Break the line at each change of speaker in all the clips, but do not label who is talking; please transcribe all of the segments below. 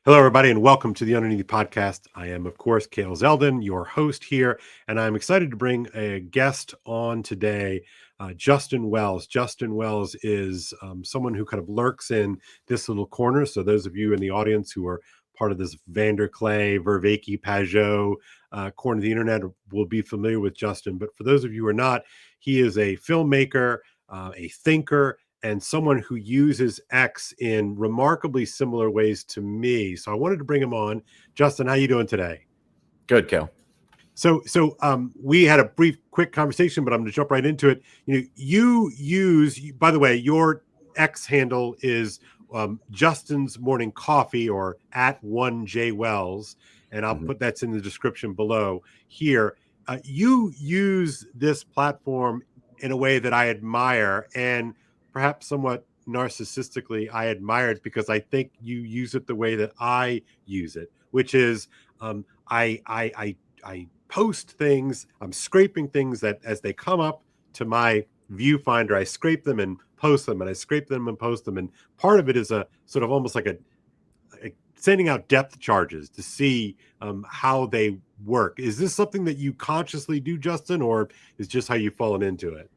Hello, everybody, and welcome to the Underneath Podcast. I am, of course, Cale Zeldin, your host here, and I'm excited to bring a guest on today, Justin Wells. Justin Wells is someone who kind of lurks in this little corner. So those of you in the audience who are part of this Vanderklay, Vervaeke, Pajot corner of the internet will be familiar with Justin. But for those of you who are not, he is a filmmaker, a thinker, and someone who uses X in remarkably similar ways to me. So I wanted to bring him on. Justin, how you doing today?
Good, Kel.
So we had a brief, quick conversation, but I'm going to jump right into it. You use, by the way, your X handle is Justin's Morning Coffee, or @1JWells, and I'll put that's in the description below here. You use this platform in a way that I admire, and perhaps somewhat narcissistically, I admire it because I think you use it the way that I use it, which is I post things, I'm scraping things that as they come up to my viewfinder, I scrape them and post them, and I scrape them and post them. And part of it is a sort of almost like a sending out depth charges to see how they work. Is this something that you consciously do, Justin, or is just how you've fallen into it?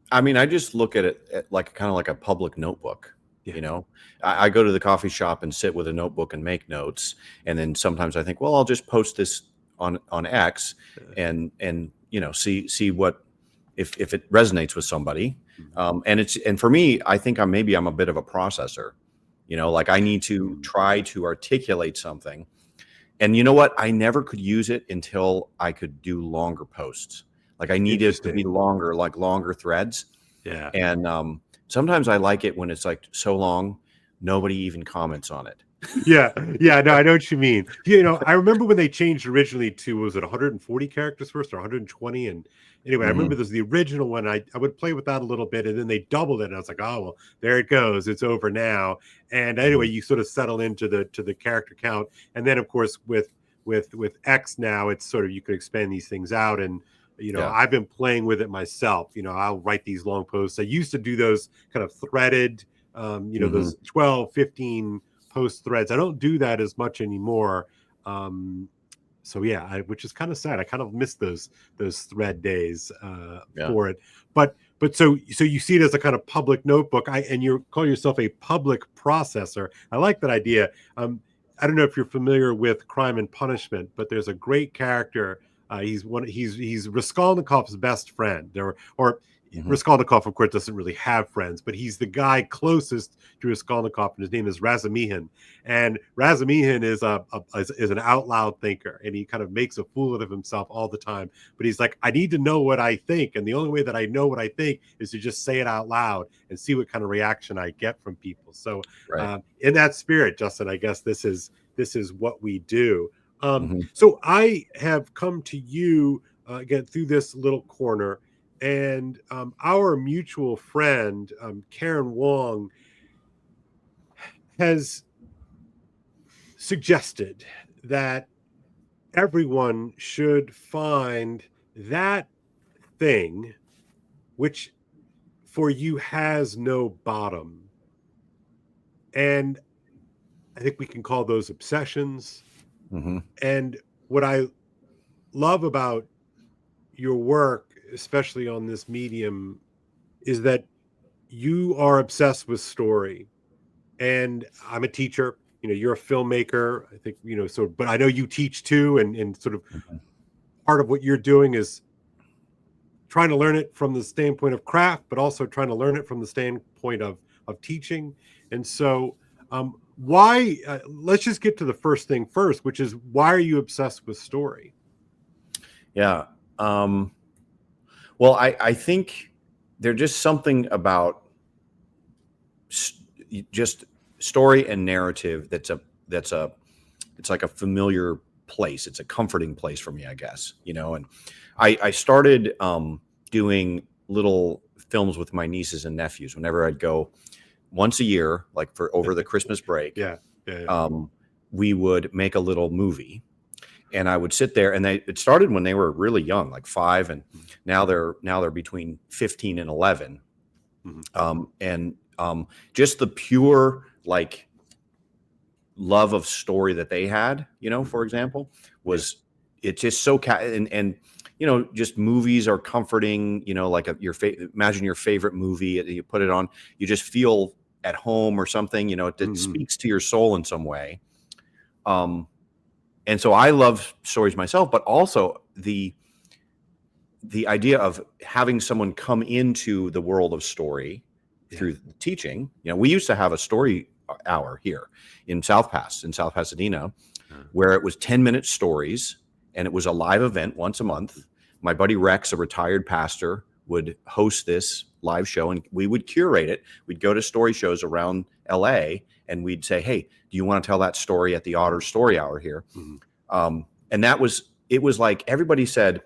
I mean, I just look at it like kind of like a public notebook.
Yeah.
You know, I go to the coffee shop and sit with a notebook and make notes. And then sometimes I think, well, I'll just post this on X and see what if it resonates with somebody. And for me, I think I'm a bit of a processor. Like I need to try to articulate something. And you know what? I never could use it until I could do longer posts. Like I need it to be longer, like longer threads.
Yeah.
And sometimes I like it when it's like so long, nobody even comments on it.
Yeah. No, I know what you mean. I remember when they changed originally to, was it 140 characters first or 120? And anyway, I remember there's the original one. I would play with that a little bit, and then they doubled it, and I was like, oh well, there it goes. It's over now. And anyway, you sort of settle into the character count, and then of course with X now, it's sort of you can expand these things out. And I've been playing with it myself. I'll write these long posts. I used to do those kind of threaded, those 12, 15 post threads. I don't do that as much anymore. So yeah, which is kind of sad. I kind of miss those thread days for it. But so you see it as a kind of public notebook. And you call yourself a public processor. I like that idea. I don't know if you're familiar with Crime and Punishment, but there's a great character. He's Raskolnikov's best friend. Raskolnikov, of course, doesn't really have friends, but he's the guy closest to Raskolnikov, and his name is Razumihin. And Razumihin is an out loud thinker, and he kind of makes a fool of himself all the time. But he's like, I need to know what I think, and the only way that I know what I think is to just say it out loud and see what kind of reaction I get from people. So, in that spirit, Justin, I guess this is what we do. So I have come to you again through this little corner, and our mutual friend Karen Wong has suggested that everyone should find that thing which for you has no bottom. And I think we can call those obsessions. And what I love about your work, especially on this medium, is that you are obsessed with story. And I'm a teacher, you're a filmmaker, I think, but I know you teach too. And sort of part of what you're doing is trying to learn it from the standpoint of craft, but also trying to learn it from the standpoint of teaching. And so, why? Let's just get to the first thing first, which is, why are you obsessed with story?
Yeah. Well, I think there's just something about just story and narrative it's like a familiar place. It's a comforting place for me, I guess. And I started doing little films with my nieces and nephews whenever I'd go once a year, like for over the Christmas break. We would make a little movie, and I would sit there, and it started when they were really young, like 5, and now they're between 15 and 11. And just the pure, like, love of story that they had, you know, for example, was it's just so and you know, just movies are comforting, you know, like imagine your favorite movie, you put it on, you just feel at home or something, you know, it speaks to your soul in some way. And so I love stories myself, but also the idea of having someone come into the world of story through teaching. You know, we used to have a story hour here in South Pasadena, where it was 10-minute stories, and it was a live event once a month. My buddy Rex, a retired pastor, would host this live show, and we would curate it. We'd go to story shows around LA, and we'd say, hey, do you want to tell that story at the Otter Story Hour here? And it was like everybody said,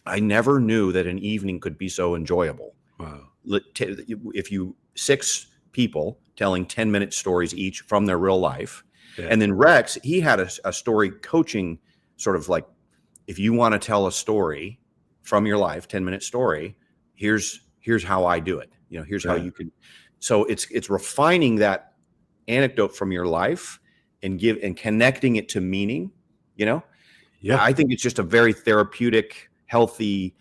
I never knew that an evening could be so enjoyable.
Wow.
If you 6 people telling 10-minute stories each from their real life. And then Rex, he had a story coaching, sort of like, if you want to tell a story from your life, 10-minute story, here's how I do it. You know, here's how you can. So it's refining that anecdote from your life and connecting it to meaning, you know. I think it's just a very therapeutic, healthy,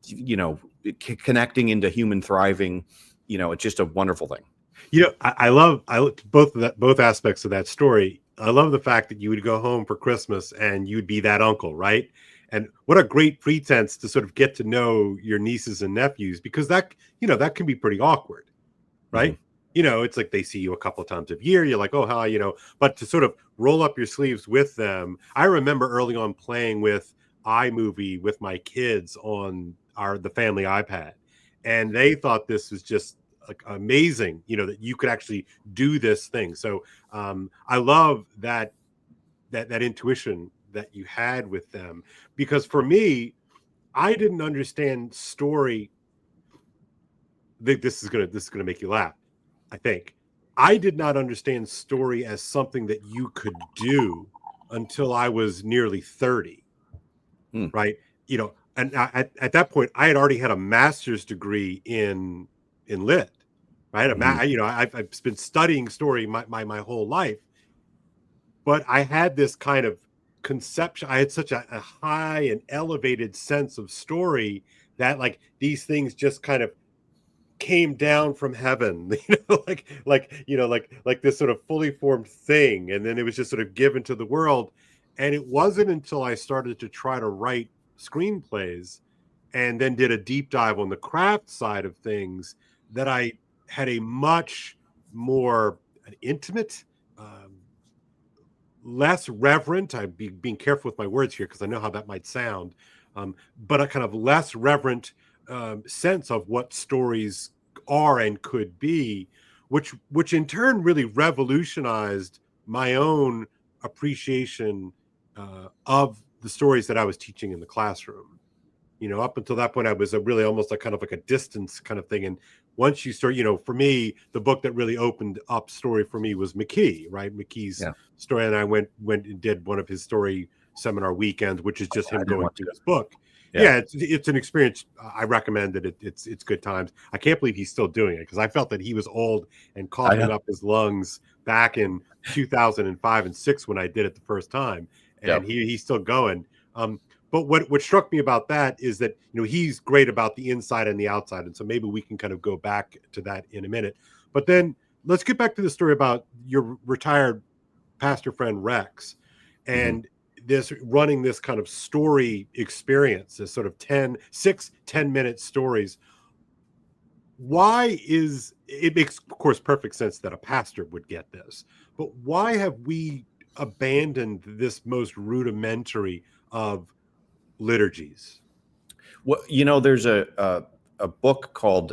you know, connecting into human thriving, you know, it's just a wonderful thing.
You know, I love both aspects of that story. I love the fact that you would go home for Christmas and you'd be that uncle, right? And what a great pretense to sort of get to know your nieces and nephews, because that, you know, that can be pretty awkward, right? You know, it's like they see you a couple of times a year. You're like, oh, hi, you know, but to sort of roll up your sleeves with them. I remember early on playing with iMovie with my kids on the family iPad, and they thought this was just like amazing, you know, that you could actually do this thing. So I love that intuition that you had with them, because for me, I didn't understand story. This is gonna make you laugh. I think I did not understand story as something that you could do until I was nearly 30. Right. You know, and at that point, I had already had a master's degree in lit. Right. You know, I've been studying story my whole life, but I had this kind of conception. I had such a high and elevated sense of story that like these things just kind of came down from heaven, you know, like this sort of fully formed thing, and then it was just sort of given to the world. And it wasn't until I started to try to write screenplays and then did a deep dive on the craft side of things that I had a much more an intimate, less reverent. I'm being careful with my words here because I know how that might sound, but a kind of less reverent sense of what stories are and could be, which in turn really revolutionized my own appreciation of the stories that I was teaching in the classroom. You know, up until that point, I was really almost like kind of like a distance kind of thing. And once you start, you know, for me, the book that really opened up story for me was McKee, right? McKee's story. And I went and did one of his story seminar weekends, which is just him going through his book. Yeah, it's an experience. I recommend it. It's good times. I can't believe he's still doing it, because I felt that he was old and coughing up his lungs back in 2005 and 6 when I did it the first time, and he's still going. But what struck me about that is that, you know, he's great about the inside and the outside, and so maybe we can kind of go back to that in a minute. But then let's get back to the story about your retired pastor friend Rex, and this running this kind of story experience, this sort of 10-minute stories. Why is it? Makes, of course, perfect sense that a pastor would get this, but why have we abandoned this most rudimentary of liturgies?
Well, you know, there's a book called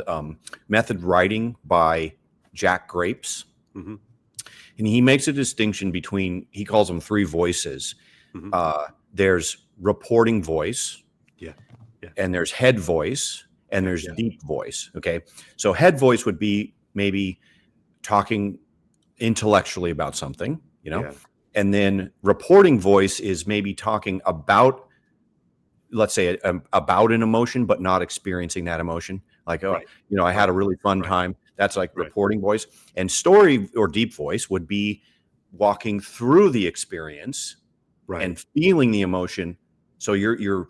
Method Writing by Jack Grapes. And he makes a distinction between, he calls them 3 voices. There's reporting voice, and there's head voice, and there's deep voice. Okay. So head voice would be maybe talking intellectually about something, you know, and then reporting voice is maybe talking about, let's say, about an emotion, but not experiencing that emotion. Like, oh, you know, I had a really fun time. That's like reporting voice. And story or deep voice would be walking through the experience
Right.
and feeling the emotion. So you're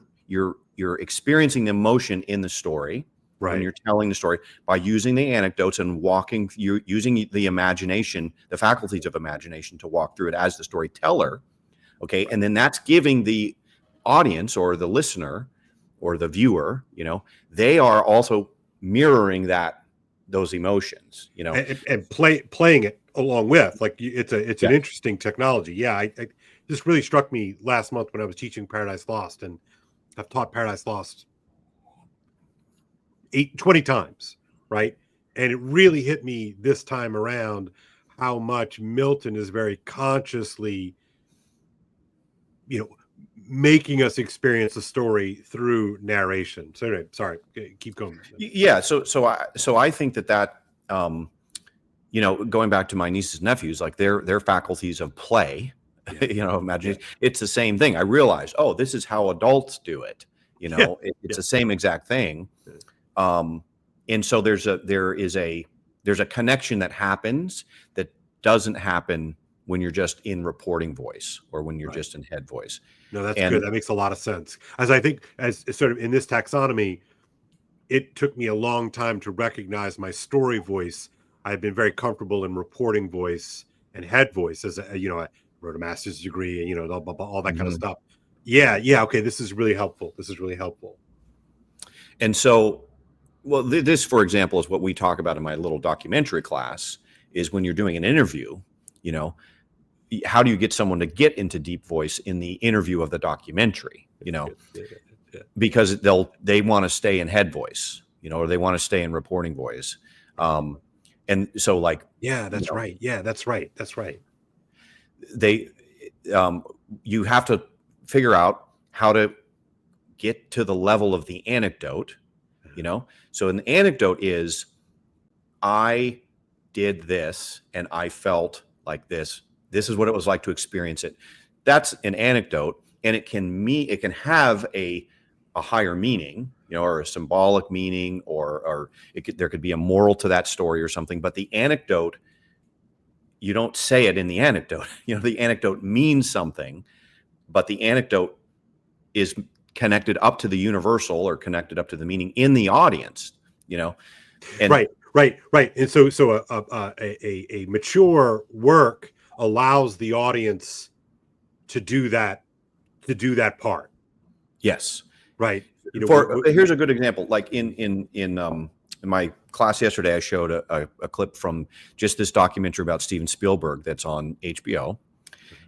experiencing the emotion in the story when
Right.
you're telling the story by using the anecdotes and walking, you using the imagination, the faculties of imagination to walk through it as the storyteller. Okay.
Right.
And then that's giving the audience or the listener or the viewer, they are also mirroring those emotions,
and playing it along with, like, it's an
Yeah.
interesting technology. Yeah, I this really struck me last month when I was teaching Paradise Lost, and I've taught Paradise Lost 20 times, right? And it really hit me this time around how much Milton is very consciously, you know, making us experience the story through narration. So anyway, sorry, keep going.
Yeah. So I think that going back to my nieces and nephews, like their faculties of play,
Yeah.
imagination, it's the same thing. I realized, oh, this is how adults do it.
Yeah.
It's
Yeah.
the same exact thing. Um, and so there's a connection that happens that doesn't happen when you're just in reporting voice or when you're
Right.
just in head voice.
No, that's good.
And
That makes a lot of sense. As I think, as sort of in this taxonomy, it took me a long time to recognize my story voice. I've been very comfortable in reporting voice and head voice as I wrote a master's degree and all that kind of
Mhm.
stuff. Yeah, yeah. Okay, this is really helpful. This is really helpful.
And so, well, this, for example, is what we talk about in my little documentary class. Is when you're doing an interview, you know, how do you get someone to get into deep voice in the interview of the documentary?
Yeah, yeah, yeah.
Because they want to stay in head voice, or they want to stay in reporting voice. And so, like,
Yeah, that's right. Yeah, that's right. That's right.
they, you have to figure out how to get to the level of the anecdote. So an anecdote is, I did this and I felt like this. This is what it was like to experience it. That's an anecdote, and it can have a higher meaning, or a symbolic meaning, or there could be a moral to that story or something. But the anecdote, you don't say it in the anecdote. The anecdote means something, but the anecdote is connected up to the universal or connected up to the meaning in the audience. And
Right, right, right. And so a mature work allows the audience to do that part.
yes.
Right.
Here's a good example. Like in my class yesterday, I showed a clip from just this documentary about Steven Spielberg that's on HBO,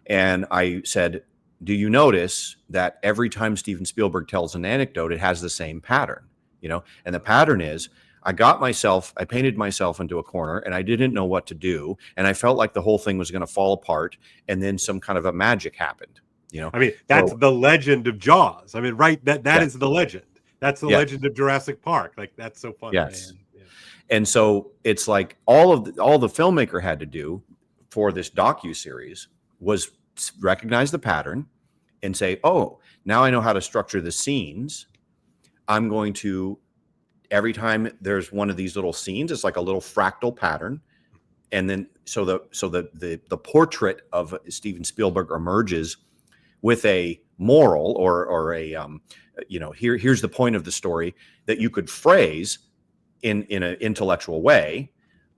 and I said, "Do you notice that every time Steven Spielberg tells an anecdote, it has the same pattern? And the pattern is." I painted myself into a corner and I didn't know what to do. And I felt like the whole thing was going to fall apart. And then some kind of a magic happened,
I mean, that's
So,
the legend of Jaws. I mean, right? That
yeah,
is the legend. That's the
yeah,
legend of Jurassic Park. Like, that's so funny,
yes.
man. Yeah.
And so it's like all the filmmaker had to do for this docu-series was recognize the pattern and say, oh, now I know how to structure the scenes. I'm going to, every time there's one of these little scenes, it's like a little fractal pattern. And then so the portrait of Steven Spielberg emerges with a moral or a here's the point of the story that you could phrase in an intellectual way,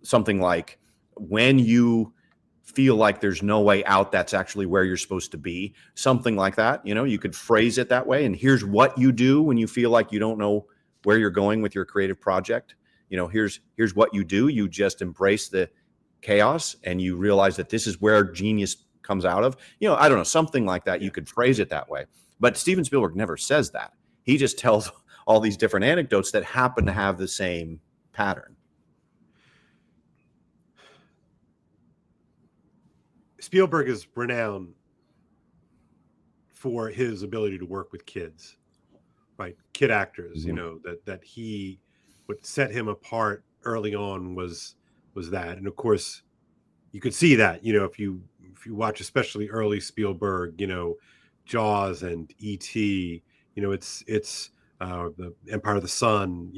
something like, when you feel like there's no way out, that's actually where you're supposed to be, something like that. You could phrase it that way. And here's what you do when you feel like you don't know where you're going with your creative project. Here's what you do. You just embrace the chaos and you realize that this is where genius comes out of. I don't know, something like that. You could phrase it that way. But Steven Spielberg never says that. He just tells all these different anecdotes that happen to have the same pattern.
Spielberg is renowned for his ability to work with kids, right? Kid actors, that he, what set him apart early on was that. And of course, you could see that, if you watch especially early Spielberg, Jaws and E.T., it's the Empire of the Sun,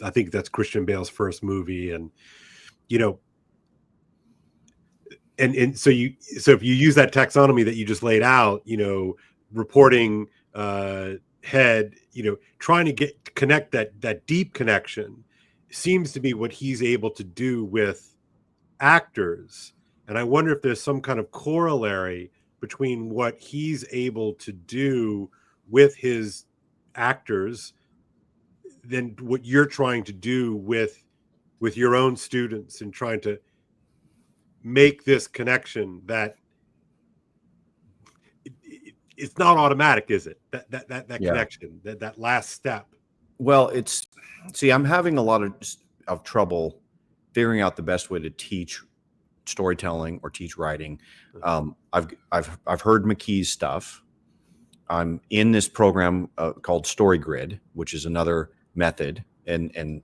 I think that's Christian Bale's first movie. And, you know, and so if you use that taxonomy that you just laid out, reporting, head, trying to connect that deep connection seems to be what he's able to do with actors. And I wonder if there's some kind of corollary between what he's able to do with his actors than what you're trying to do with your own students, and trying to make this connection that it's not automatic, is it? That
Yeah.
connection, that last step.
Well, I'm having a lot of trouble figuring out the best way to teach storytelling or teach writing. I've heard McKee's stuff. I'm in this program called Story Grid, which is another method, and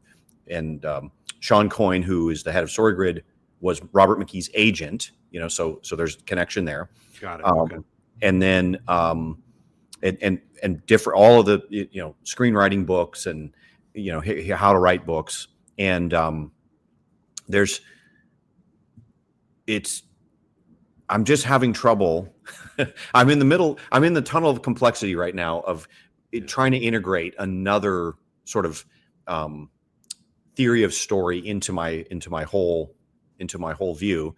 Sean Coyne, who is the head of Story Grid, was Robert McKee's agent. So there's connection there.
Got it. Okay.
And then and different, all of the screenwriting books, and how to write books, and I'm just having trouble. I'm in the tunnel of complexity right now of trying to integrate another sort of theory of story into my whole view.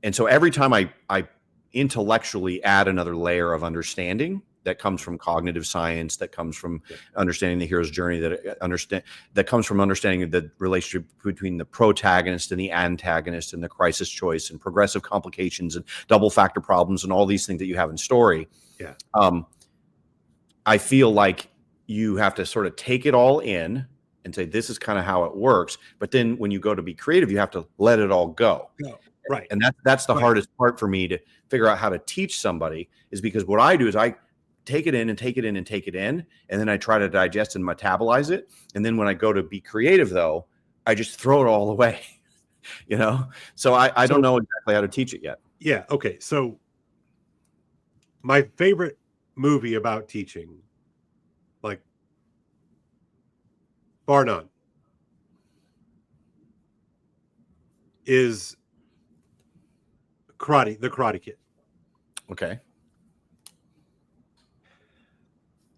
And so every time I intellectually add another layer of understanding that comes from cognitive science, that comes from understanding the hero's journey, that comes from understanding the relationship between the protagonist and the antagonist, and the crisis choice, and progressive complications, and double factor problems, and all these things that you have in story.
Yeah.
I feel like you have to sort of take it all in and say, this is kind of how it works. But then when you go to be creative, you have to let it all go.
No. Right.
And that's the hardest part for me to figure out how to teach somebody, is because what I do is I take it in and take it in and take it in, and then I try to digest and metabolize it. And then when I go to be creative, though, I just throw it all away, So I don't know exactly how to teach it yet.
Yeah. Okay. So my favorite movie about teaching, like, bar none, is The Karate Kid.
Okay.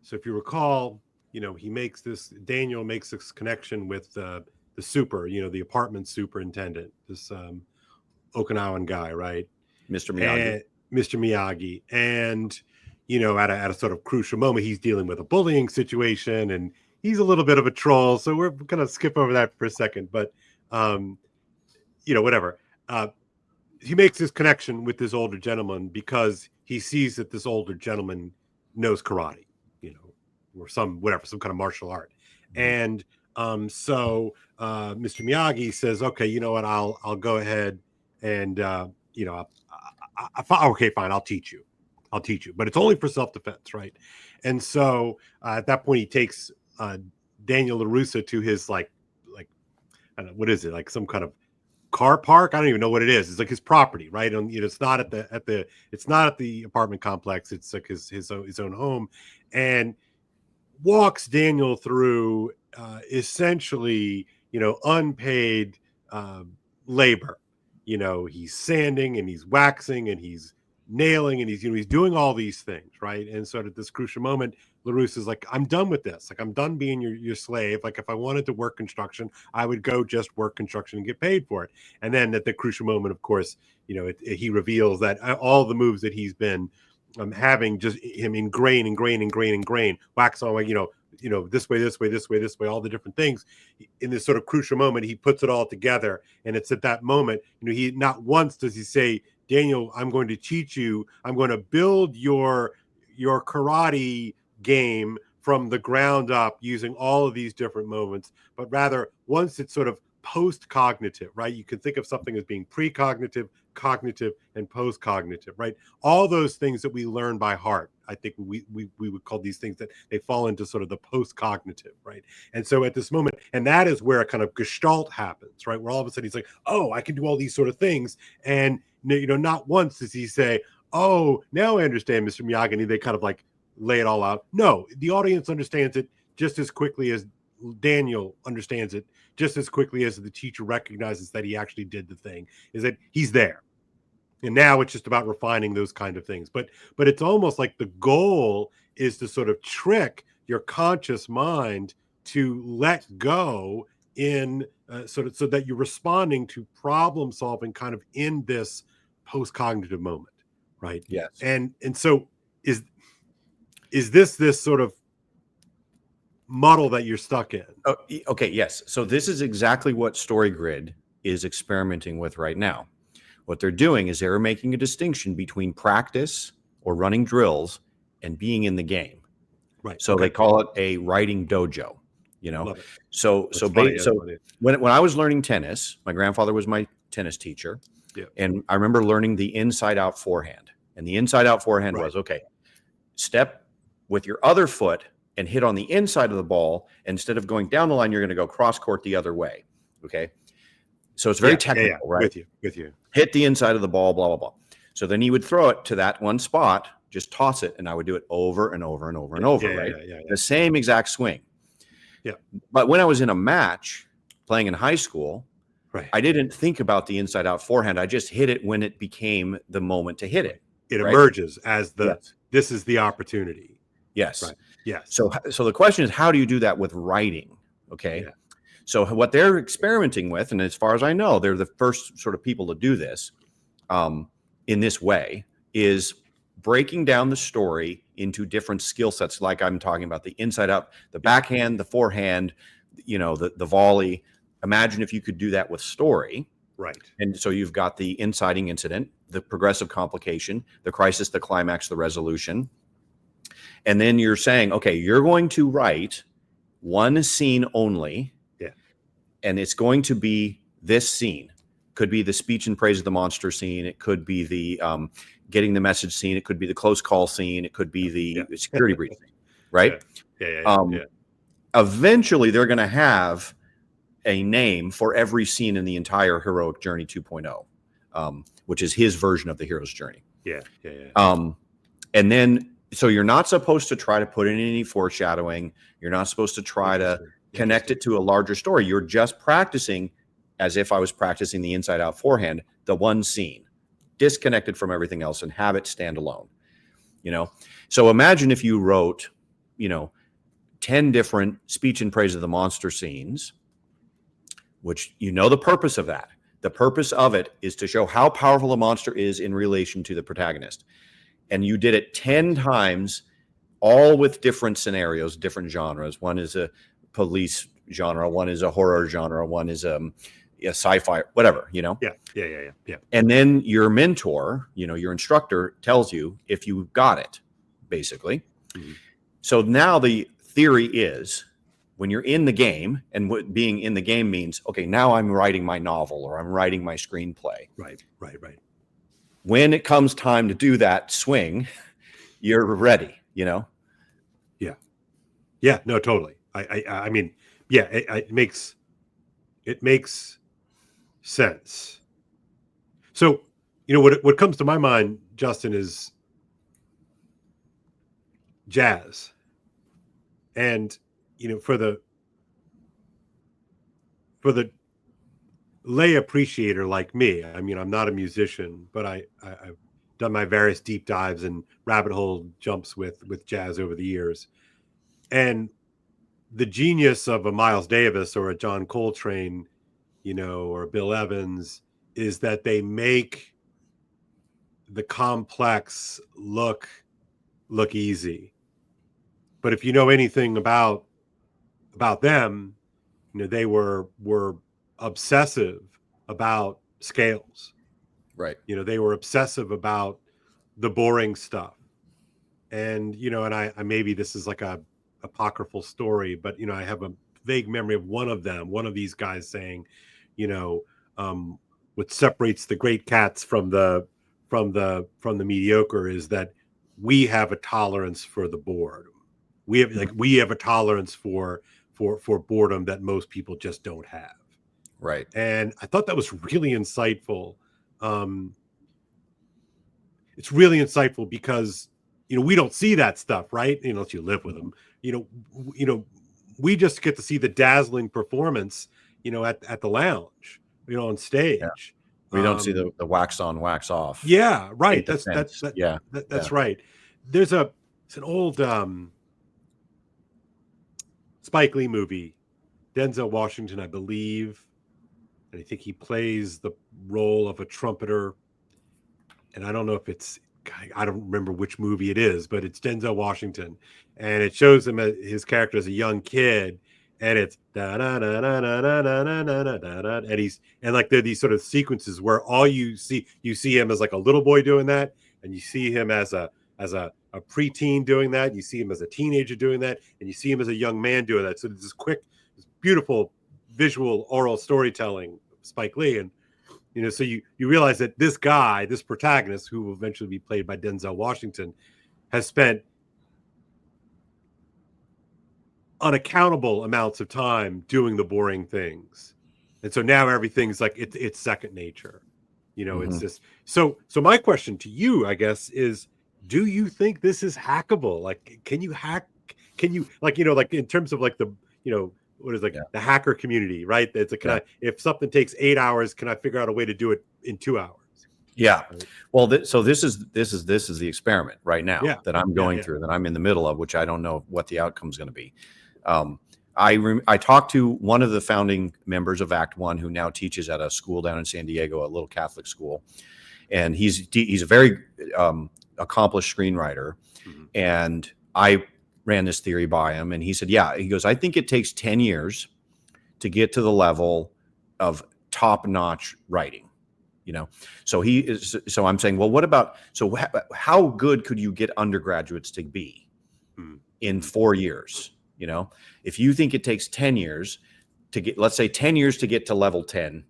So if you recall, Daniel makes this connection with the super, the apartment superintendent, this Okinawan guy, right?
Mr. Miyagi.
And Mr. Miyagi. And, at a sort of crucial moment, he's dealing with a bullying situation, and he's a little bit of a troll. So we're going to skip over that for a second. But, whatever. He makes this connection with this older gentleman because he sees that this older gentleman knows karate, or some kind of martial art. And so Mr. Miyagi says, okay, you know what, I'll go ahead and okay, fine, I'll teach you, but it's only for self-defense, right? And so at that point he takes Daniel LaRussa to his like I don't know, what is it, like some kind of car park? I don't even know what it is. It's like his property, right? And it's not at the apartment complex. It's like his own home, and walks Daniel through essentially, unpaid labor. He's sanding and he's waxing and he's nailing and he's doing all these things, right? And so at this crucial moment, LaRusse is like, I'm done with this. Like, I'm done being your slave. Like, if I wanted to work construction, I would go just work construction and get paid for it. And then at the crucial moment, of course, he reveals that all the moves that he's been having, just him ingrain, wax on, this way, all the different things. In this sort of crucial moment, he puts it all together. And it's at that moment, he not once does he say, Daniel, I'm going to teach you, I'm going to build your karate game from the ground up using all of these different moments, but rather once it's sort of post-cognitive, right? You can think of something as being precognitive, cognitive, and post-cognitive, right? All those things that we learn by heart, I think we would call these things that they fall into sort of the post-cognitive, right? And so at this moment, and that is where a kind of gestalt happens, right? Where all of a sudden he's like, oh, I can do all these sort of things. And, not once does he say, oh, now I understand, Mr. Miyagi, and they kind of like lay it all out. No, the audience understands it just as quickly as Daniel understands it, just as quickly as the teacher recognizes that he actually did the thing, is that he's there. And now it's just about refining those kind of things. But it's almost like the goal is to sort of trick your conscious mind to let go in so that you're responding to problem solving kind of in this post cognitive moment, right?
Yes.
And so is this sort of muddle that you're stuck in?
Oh, okay. Yes. So this is exactly what StoryGrid is experimenting with right now. What they're doing is they're making a distinction between practice or running drills and being in the game.
Right.
So they call it a writing dojo, you know?
Love it.
So,
That's funny. Yeah,
so when I was learning tennis, my grandfather was my tennis teacher.
Yeah.
And I remember learning the inside out forehand. And the inside out forehand
Right.
was, okay, step with your other foot and hit on the inside of the ball. Instead of going down the line, you're going to go cross court the other way. Okay. So it's very technical, right?
With you.
Hit the inside of the ball, blah, blah, blah. So then he would throw it to that one spot, just toss it, and I would do it over and over and over and over, right? The same exact swing.
Yeah.
But when I was in a match playing in high school,
right,
I didn't think about the inside out forehand. I just hit it when it became the moment to hit it.
It emerges as
yes.
This is the opportunity.
Yes.
Right. Yes.
So the question is, how do you do that with writing? Okay. Yeah. So what they're experimenting with, and as far as I know, they're the first sort of people to do this in this way, is breaking down the story into different skill sets. Like I'm talking about the inside out, the backhand, the forehand, the volley. Imagine if you could do that with story.
Right.
And so you've got the inciting incident, the progressive complication, the crisis, the climax, the resolution. And then you're saying, okay, you're going to write one scene only.
Yeah.
And it's going to be this scene. Could be the speech and praise of the monster scene. It could be the getting the message scene. It could be the close call scene. It could be the security breach scene, right?
Yeah.
Eventually, they're going to have a name for every scene in the entire Heroic Journey 2.0, which is his version of the hero's journey.
Yeah.
And then, so you're not supposed to try to put in any foreshadowing. You're not supposed to try to connect it to a larger story. You're just practicing as if I was practicing the inside out forehand, the one scene, disconnected from everything else, and have it stand alone. So imagine if you wrote, 10 different speech and praise of the monster scenes, which the purpose of that. The purpose of it is to show how powerful a monster is in relation to the protagonist. And you did it 10 times, all with different scenarios, different genres. One is a police genre, one is a horror genre, one is a sci-fi, whatever,
Yeah.
And then your mentor, your instructor tells you if you got it, basically. Mm-hmm. So now the theory is, when you're in the game, and what being in the game means, okay, now I'm writing my novel or I'm writing my screenplay.
Right.
When it comes time to do that swing, you're ready, Yeah.
Yeah, no, totally. I mean, yeah, it makes sense. So, what comes to my mind, Justin, is jazz. And, for the lay appreciator like me, I mean, I'm not a musician, but I've done my various deep dives and rabbit hole jumps with jazz over the years. And the genius of a Miles Davis or a John Coltrane, or a Bill Evans, is that they make the complex look easy. But if you know anything about them, they were obsessive about scales.
Right.
They were obsessive about the boring stuff. And, and I maybe this is like a apocryphal story, but, I have a vague memory of one of these guys saying, what separates the great cats from the mediocre is that we have a tolerance for the boredom. We have a tolerance for boredom that most people just don't have.
Right.
And I thought that was really insightful. It's really insightful because, we don't see that stuff, right? Unless you live with them, we just get to see the dazzling performance, at the lounge, on stage.
We don't see the wax on, wax off.
Yeah, right.
Paint the fence.
That's right. There's it's an old Spike Lee movie, Denzel Washington, I believe, and I think he plays the role of a trumpeter. And I don't know if I don't remember which movie it is, but it's Denzel Washington, and it shows him his character as a young kid, and it's da da da da da da da da da da da, and like there are these sort of sequences where all you see him as like a little boy doing that, and you see him as a preteen doing that, you see him as a teenager doing that, and you see him as a young man doing that. So there's this beautiful visual oral storytelling, Spike Lee, and so you realize that this guy, this protagonist, who will eventually be played by Denzel Washington, has spent unaccountable amounts of time doing the boring things, and so now everything's like it's second nature. It's just so my question to you, I guess, is, do you think this is hackable? Like, can you hack? Can you like in terms of like the what is the hacker community, right? It's if something takes 8 hours, can I figure out a way to do it in 2 hours?
Yeah. Right. Well, so this is the experiment right now that I'm going through, that I'm in the middle of, which I don't know what the outcome is going to be. I talked to one of the founding members of Act One, who now teaches at a school down in San Diego, a little Catholic school, and he's a very accomplished screenwriter, and I ran this theory by him, and he said, he goes, I think it takes 10 years to get to the level of top-notch writing, so I'm saying, well, what about, how good could you get undergraduates to be in 4 years? If you think it takes 10 years to get, let's say 10 years to get to level 10,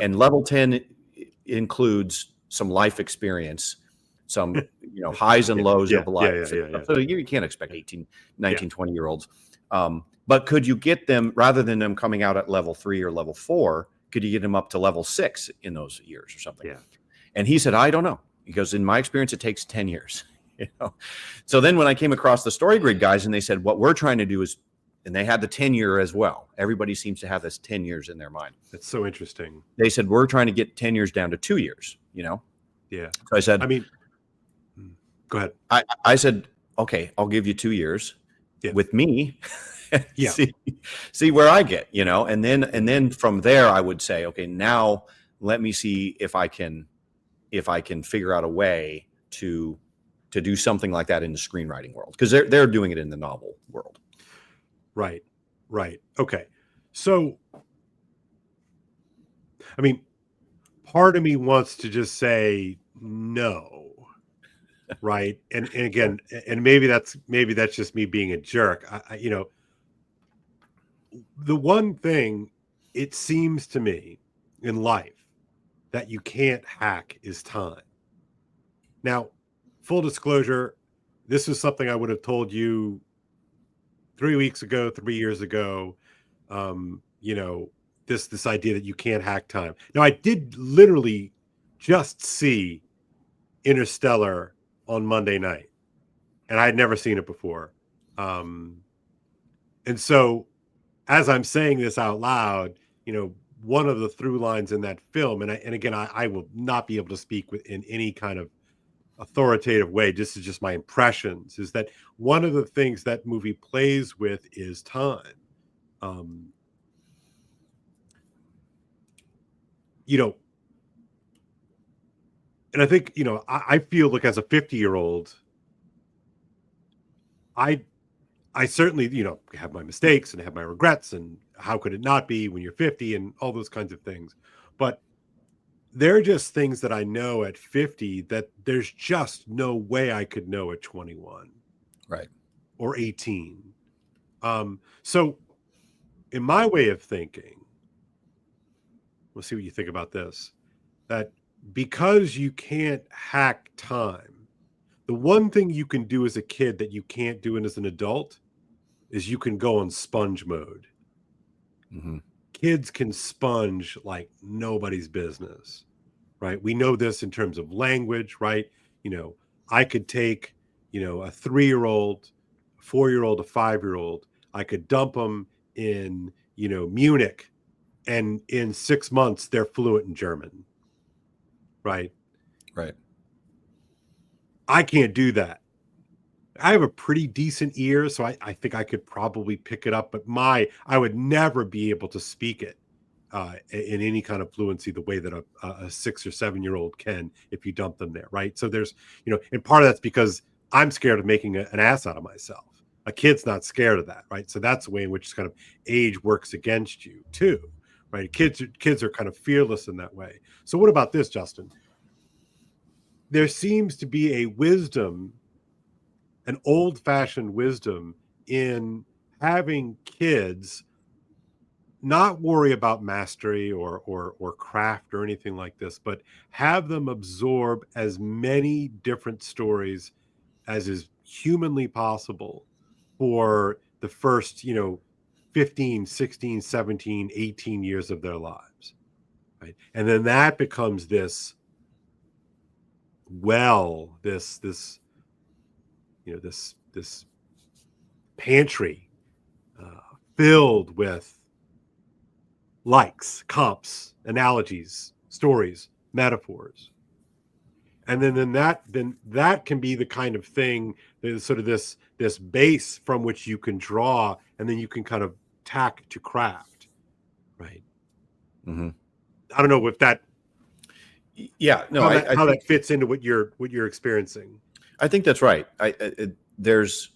and level 10 includes some life experience, some highs and lows of life. So you can't expect 18, 19, 20-year-olds. But could you get them, rather than them coming out at level 3 or level 4, could you get them up to level 6 in those years or something? Yeah. And he said, I don't know. He goes, in my experience, it takes 10 years. So then when I came across the StoryGrid guys, and they said, what we're trying to do is, and they had the 10-year as well. Everybody seems to have this 10 years in their mind.
That's so interesting.
They said, we're trying to get 10 years down to 2 years, Yeah. So I said,
go ahead.
I said, okay, I'll give you 2 years with me. See where I get, and then from there I would say, okay, now let me see if I can figure out a way to do something like that in the screenwriting world, because they're doing it in the novel world.
Right. Okay. So, part of me wants to just say no. Right. And again, and maybe that's just me being a jerk. The one thing it seems to me in life that you can't hack is time. Now, full disclosure, this is something I would have told you 3 weeks ago, 3 years ago. This idea that you can't hack time. Now, I did literally just see Interstellar on Monday night, and I had never seen it before. And so as I'm saying this out loud, one of the through lines in that film, and again, I will not be able to speak in any kind of authoritative way, this is just my impressions, is that one of the things that movie plays with is time. And I think, I feel like as a 50-year-old, I certainly, have my mistakes and have my regrets, and how could it not be when you're 50 and all those kinds of things. But there are just things that I know at 50 that there's just no way I could know at 21.
Right.
Or 18. So in my way of thinking, we'll see what you think about this, that because you can't hack time, the one thing you can do as a kid that you can't do as an adult is you can go on sponge mode. Kids can sponge like nobody's business, right? We know this in terms of language, right? I could take, a 3-year-old, a 4-year-old, a 5-year-old, I could dump them in, Munich, and in 6 months, they're fluent in German. right?
Right.
I can't do that. I have a pretty decent ear, so I think I could probably pick it up, but I would never be able to speak it in any kind of fluency the way that a 6 or 7 year old can if you dump them there, right? So there's, and part of that's because I'm scared of making an ass out of myself. A kid's not scared of that, right? So that's the way in which kind of age works against you too, right? Kids are kind of fearless in that way. So what about this, Justin? There seems to be a wisdom, an old-fashioned wisdom in having kids not worry about mastery or craft or anything like this, but have them absorb as many different stories as is humanly possible for the first 15, 16, 17, 18 years of their lives, right? And then that becomes this pantry filled with likes, comps, analogies, stories, metaphors. And then that can be the kind of thing that is sort of this base from which you can draw, and then you can kind of tack to craft, right?
Mm-hmm.
I don't know if that
Yeah, no,
how
think
that fits into what you're experiencing.
I think that's right. There's,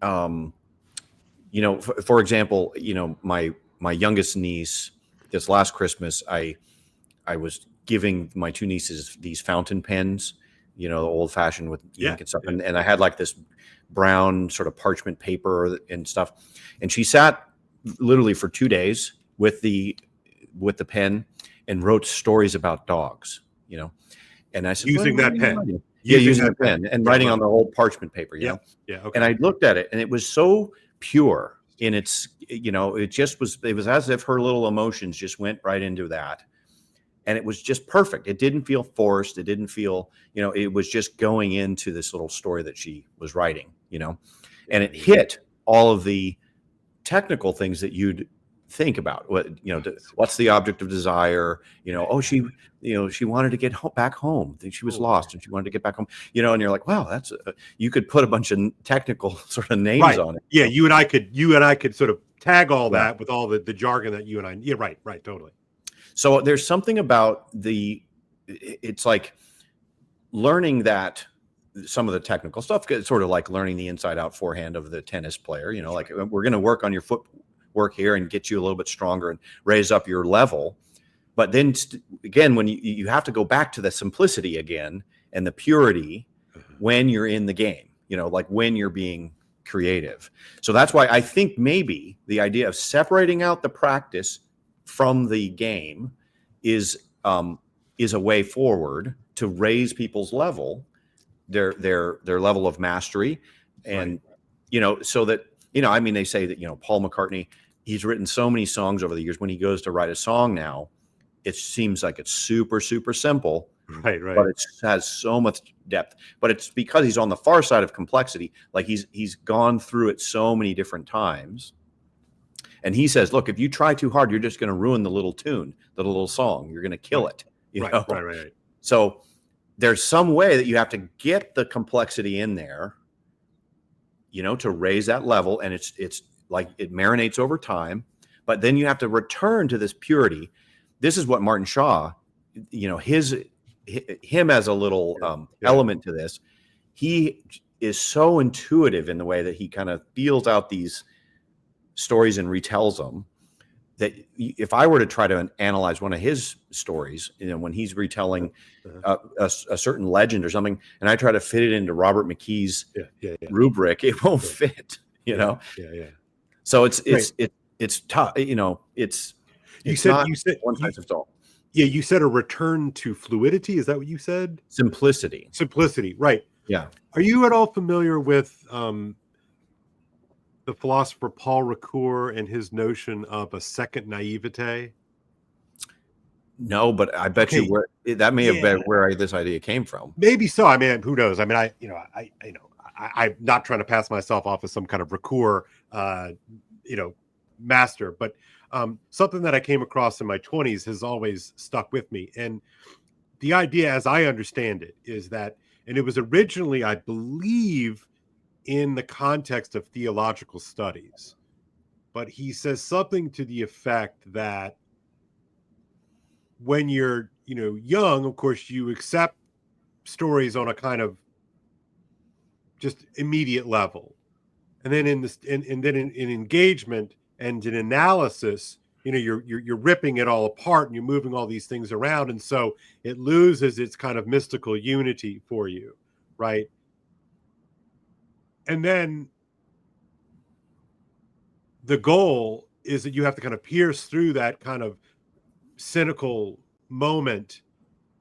for example, my youngest niece, this last Christmas, I was giving my two nieces these fountain pens, old fashioned with ink and stuff.
Yeah.
And I had like this brown sort of parchment paper and stuff. And she sat literally for 2 days with the pen and wrote stories about dogs, And I said,
Using
what
that pen.
writing? Using the pen and writing on the old parchment paper,
Yeah. Okay.
And I looked at it and it was so pure in its, it was as if her little emotions just went right into that. And it was just perfect. It didn't feel forced. It didn't feel, it was just going into this little story that she was writing, and it hit all of the technical things that you'd think about. What's the object of desire? She wanted to get back home. She was lost and she wanted to get back home, and you're like, wow, you could put a bunch of technical sort of names on it.
Yeah. You and I could sort of tag all that with all the jargon that you and I, yeah, right. Totally.
So there's something about it's like learning that some of the technical stuff, sort of like learning the inside out forehand of the tennis player, like we're going to work on your footwork here and get you a little bit stronger and raise up your level. But then again, when you have to go back to the simplicity again and the purity when you're in the game, like when you're being creative. So that's why I think maybe the idea of separating out the practice from the game is a way forward to raise people's level, their level of mastery, and so that they say that Paul McCartney, he's written so many songs over the years. When he goes to write a song now, it seems like it's super simple,
right,
but it has so much depth. But it's because he's on the far side of complexity. Like he's gone through it so many different times. And he says, look, if you try too hard, you're just going to ruin the little tune, the little song. You're going to kill it.
Right.
So there's some way that you have to get the complexity in there, to raise that level. And it's like it marinates over time. But then you have to return to this purity. This is what Martin Shaw, him as a little element to this. He is so intuitive in the way that he kind of feels out these stories and retells them, that if I were to try to analyze one of his stories, when he's retelling a certain legend or something, and I try to fit it into Robert McKee's rubric, it won't fit, So it's tough, you said one size fits all.
Yeah, you said a return to fluidity. Is that what you said?
Simplicity,
right?
Yeah.
Are you at all familiar with the philosopher Paul Ricoeur and his notion of a second naivete?
No, but I bet you that may have been where this idea came from.
Maybe so. I mean, who knows? I mean, I'm not trying to pass myself off as some kind of Ricoeur, master, but something that I came across in my 20s has always stuck with me. And the idea, as I understand it, is that, and it was originally, I believe, in the context of theological studies, but he says something to the effect that when you're, young, of course, you accept stories on a kind of just immediate level, and then in engagement and in analysis, you're ripping it all apart and you're moving all these things around, and so it loses its kind of mystical unity for you, right? And then the goal is that you have to kind of pierce through that kind of cynical moment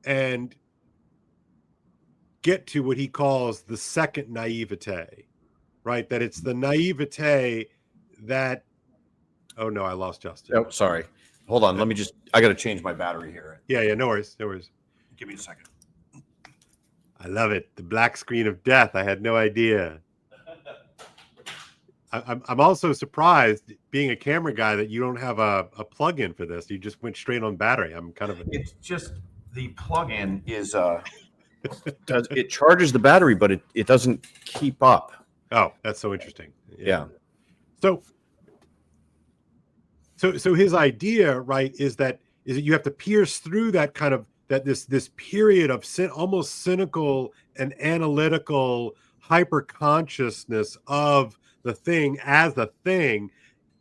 and get to what he calls the second naivete, right? That it's the naivete that, oh no, I lost Justin.
Oh, sorry. Hold on. I got to change my battery here.
Yeah, no worries.
Give me a second.
I love it. The black screen of death. I had no idea. I'm also surprised, being a camera guy, that you don't have a plug-in for this. You just went straight on battery. I'm kind of.
It's just the plug-in is it charges the battery, but it doesn't keep up.
Oh, that's so interesting.
Yeah.
So his idea, right, is that you have to pierce through that kind of this period of almost cynical and analytical hyper consciousness of the thing as a thing,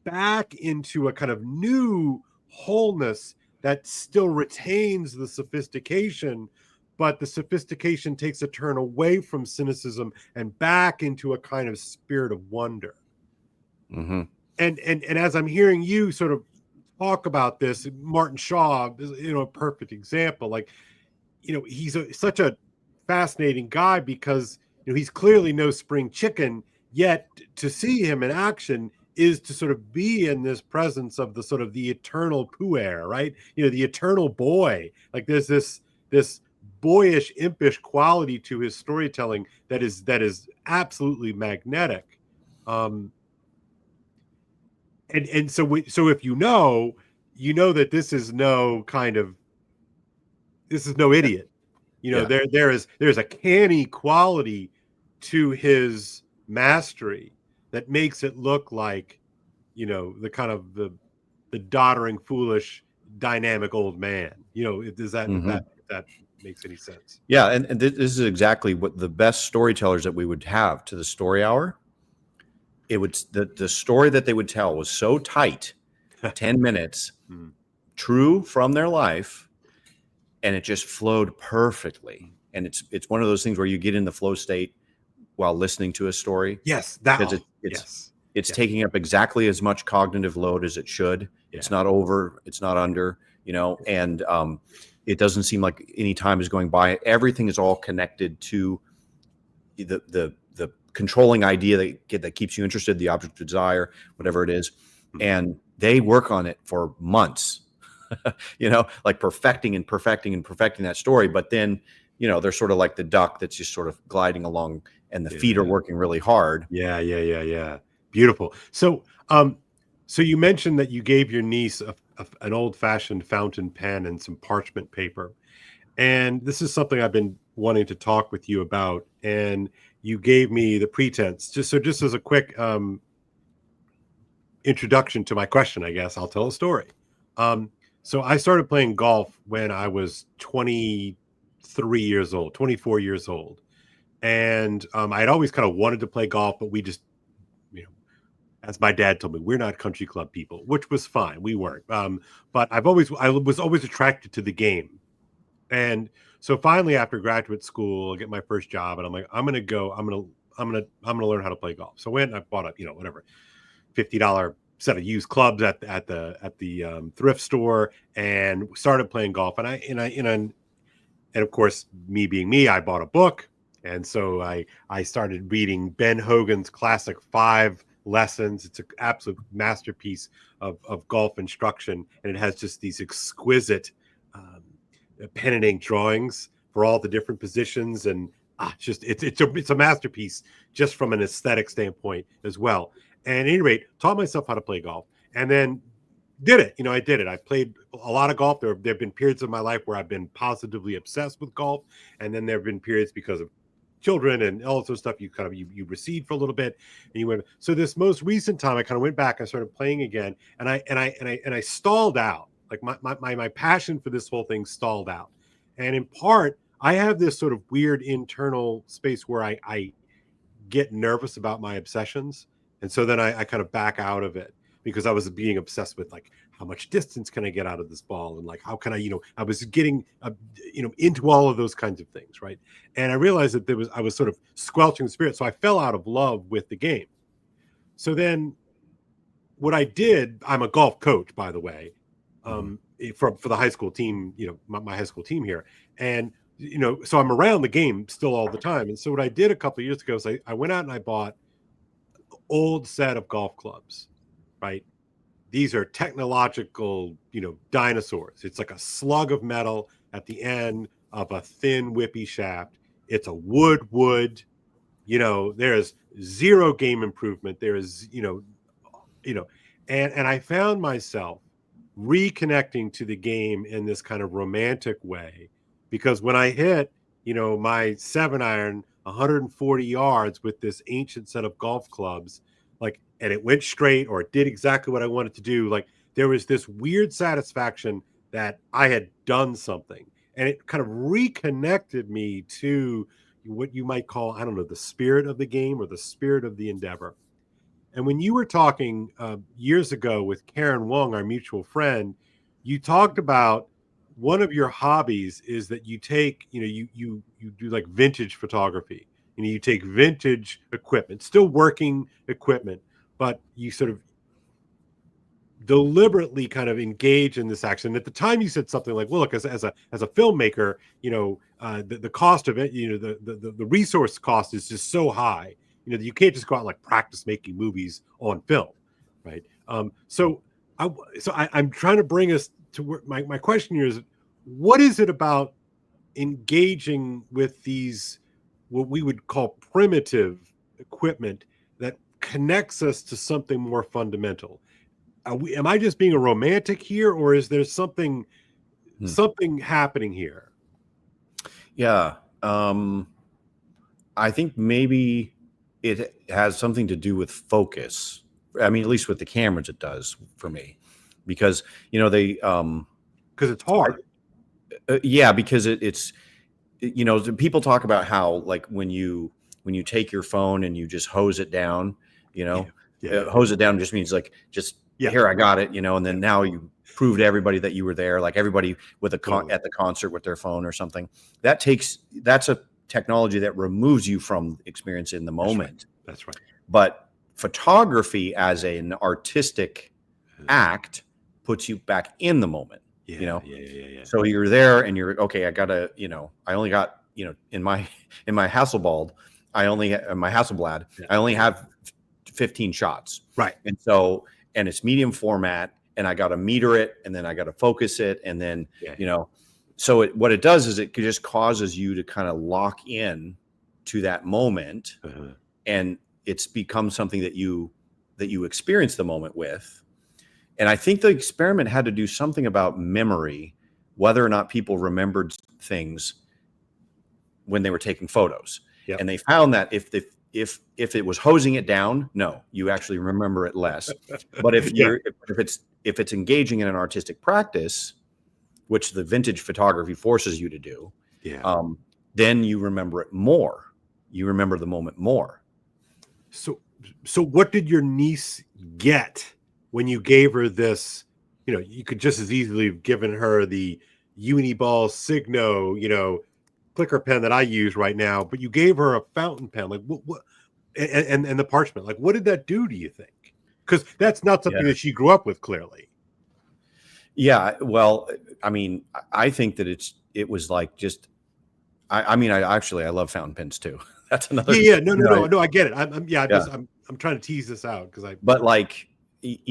back into a kind of new wholeness that still retains the sophistication, but the sophistication takes a turn away from cynicism and back into a kind of spirit of wonder.
Mm-hmm.
And as I'm hearing you sort of talk about this, Martin Shaw is, a perfect example. Like, he's such a fascinating guy because, he's clearly no spring chicken, yet to see him in action is to sort of be in this presence of the sort of the eternal puer, right? The eternal boy. Like, there's this boyish, impish quality to his storytelling that is absolutely magnetic. And so if you know that this is no idiot. There's a canny quality to his mastery that makes it look like, the kind of the doddering, foolish, dynamic old man. Does that,
Mm-hmm.
if that makes any sense?
Yeah, and this is exactly what the best storytellers that we would have to the story hour. It would the story that they would tell was so tight, 10 minutes, true from their life, and it just flowed perfectly. And it's one of those things where you get in the flow state while listening to a story.
Yes,
it's taking up exactly as much cognitive load as it should. Yeah. It's not over, it's not under, and it doesn't seem like any time is going by. Everything is all connected to the controlling idea that keeps you interested, the object of desire, whatever it is. And they work on it for months, like perfecting that story. But then, they're sort of like the duck that's just sort of gliding along, and the feet are working really hard.
Yeah. Beautiful. So you mentioned that you gave your niece an old-fashioned fountain pen and some parchment paper. And this is something I've been wanting to talk with you about. And you gave me the pretense. Just as a quick introduction to my question, I guess I'll tell a story. So I started playing golf when I was 24 years old. And I had always kind of wanted to play golf, but we just, as my dad told me, we're not country club people, which was fine. We weren't. But I was always attracted to the game. And so finally, after graduate school, I get my first job, and I'm like, I'm gonna learn how to play golf. So I went and I bought a $50 set of used clubs at the thrift store, and started playing golf. And of course, me being me, I bought a book, and so I started reading Ben Hogan's classic 5 Lessons. It's an absolute masterpiece of golf instruction, and it has just these exquisite pen and ink drawings for all the different positions, and it's a masterpiece just from an aesthetic standpoint as well. And at any rate, taught myself how to play golf, and then Did it. I did it. I played a lot of golf. There have been periods of my life where I've been positively obsessed with golf, and then there have been periods because of children and all sorts of stuff. You kind of you recede for a little bit, and you went. So this most recent time, I kind of went back. I started playing again, and I stalled out. Like my passion for this whole thing stalled out, and in part, I have this sort of weird internal space where I get nervous about my obsessions. And so then I kind of back out of it because I was being obsessed with like how much distance can I get out of this ball and like how can I was getting into all of those kinds of things, right? And I realized that I was sort of squelching the spirit, so I fell out of love with the game. So then what I did, I'm a golf coach, by the way, for the high school team, my high school team here, and so I'm around the game still all the time. And so what I did a couple of years ago is I went out and I bought an old set of golf clubs, right? These are technological, dinosaurs. It's like a slug of metal at the end of a thin, whippy shaft. It's a wood. There's zero game improvement. There is, and I found myself reconnecting to the game in this kind of romantic way because when I hit, my 7-iron 140 yards with this ancient set of golf clubs, like, and it went straight or it did exactly what I wanted to do, like there was this weird satisfaction that I had done something, and it kind of reconnected me to what you might call, I don't know, the spirit of the game or the spirit of the endeavor. And when you were talking years ago with Karen Wong, our mutual friend, you talked about one of your hobbies is that you take, you do like vintage photography. You take vintage equipment, still working equipment, but you sort of deliberately kind of engage in this action. At the time, you said something like, "Well, look, as a filmmaker, the cost of it, the resource cost is just so high. You can't just go out and like practice making movies on film, right?" So I'm trying to bring us to where my question here is, what is it about engaging with these what we would call primitive equipment that connects us to something more fundamental? Am I just being a romantic here, or is there something happening here?
Yeah. I think maybe it has something to do with focus. I mean, at least with the cameras, it does for me, because they
because it's hard.
yeah, because it's people talk about how like when you take your phone and you just hose it down, hose it down just means like just here I got it, and then now you prove to everybody that you were there, like everybody with at the concert with their phone or something. That's a technology that removes you from experience in the moment.
That's right.
But photography as an artistic act puts you back in the moment.
Yeah.
So you're there and you're okay. I gotta, I only got, in my Hasselblad, I only have 15 shots.
Right.
And it's medium format, and I got to meter it, and then I got to focus it, and then so what it does is it just causes you to kind of lock in to that moment, and it's become something that you experience the moment with. And I think the experiment had to do something about memory, whether or not people remembered things when they were taking photos.
Yep.
And they found that if it was hosing it down, no, you actually remember it less. But if it's engaging in an artistic practice, which the vintage photography forces you to do, then you remember it more. You remember the moment more.
So what did your niece get when you gave her this? You could just as easily have given her the Uniball Signo, clicker pen that I use right now, but you gave her a fountain pen. Like what and the parchment. Like, what did that do, do you think? Because that's not something that she grew up with, clearly.
Yeah, well, I mean, I think that it was like just I love fountain pens too. That's another.
No, I get it. I'm trying to tease this out because
But like, it's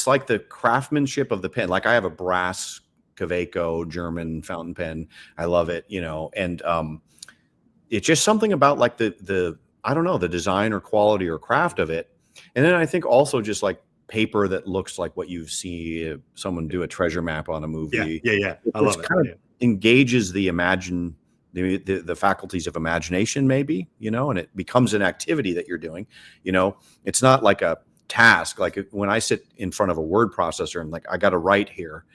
like the craftsmanship of the pen. Like I have a brass Kaweco German fountain pen. I love it, and it's just something about like the I don't know, the design or quality or craft of it And then I think also just like paper that looks like what you see someone do a treasure map on a movie.
Yeah. I
Which
love it.
kind of
Yeah.
engages the faculties of imagination, maybe, and it becomes an activity that you're doing. It's not like a task. Like when I sit in front of a word processor and like I got to write here,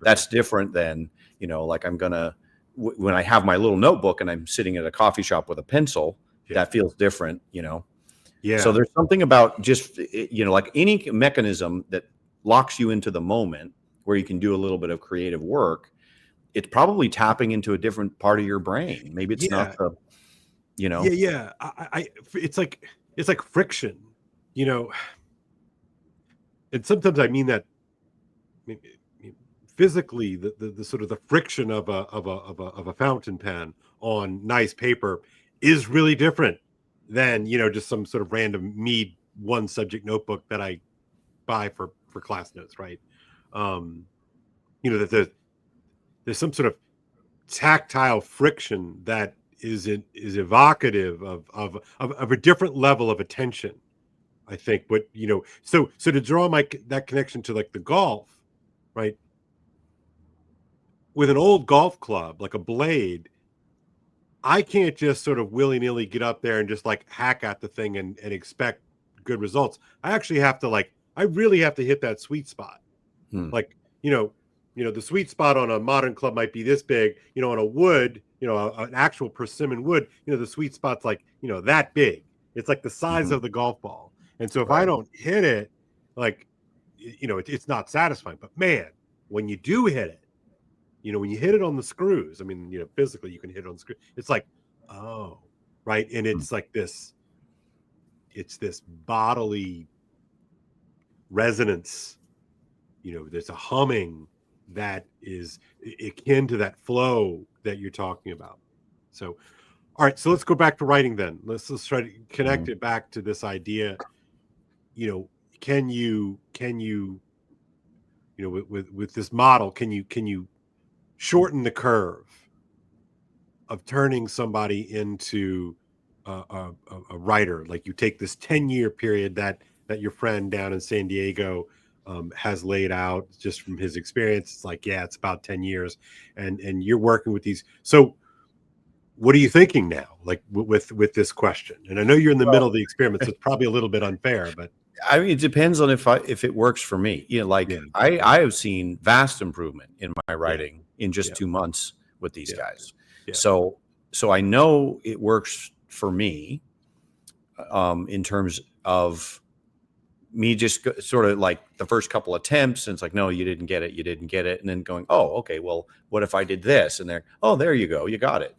that's different than like I'm gonna when I have my little notebook and I'm sitting at a coffee shop with a pencil. That feels different.
Yeah.
So there's something about just like any mechanism that locks you into the moment where you can do a little bit of creative work. It's probably tapping into a different part of your brain. Maybe it's not the,
Yeah. It's like friction, and sometimes I mean that physically, the sort of the friction of a fountain pen on nice paper is really different than just some sort of random one subject notebook that I buy for class notes, right? That there's some sort of tactile friction that is evocative of a different level of attention, I think. But so to draw that connection to like the golf, right? With an old golf club like a blade, I can't just sort of willy-nilly get up there and just like hack at the thing and expect good results. I really have to hit that sweet spot. Like, the sweet spot on a modern club might be this big, on a wood, an actual persimmon wood, the sweet spot's like, that big. It's like the size of the golf ball. And so if I don't hit it, like, it's not satisfying. But man, when you do hit it, when you hit it on the screws, I mean, physically you can hit it on the screw. It's like, oh, right. And it's like it's this bodily resonance. There's a humming that is akin to that flow that you're talking about. So, all right, so let's go back to writing then. Let's try to connect it back to this idea. Can you with this model, can you shorten the curve of turning somebody into a writer? Like you take this 10-year period that your friend down in San Diego has laid out just from his experience. It's like, yeah, it's about 10 years and you're working with these. So what are you thinking now? Like with this question? And I know you're in the middle of the experiment, so it's probably a little bit unfair, but
I mean, it depends on if it works for me. I have seen vast improvement in my writing in just 2 months with these guys.
Yeah.
So I know it works for me in terms of me just sort of like the first couple attempts, and it's like, no, you didn't get it. And then going, oh, okay, well, what if I did this? And oh, there you go. You got it,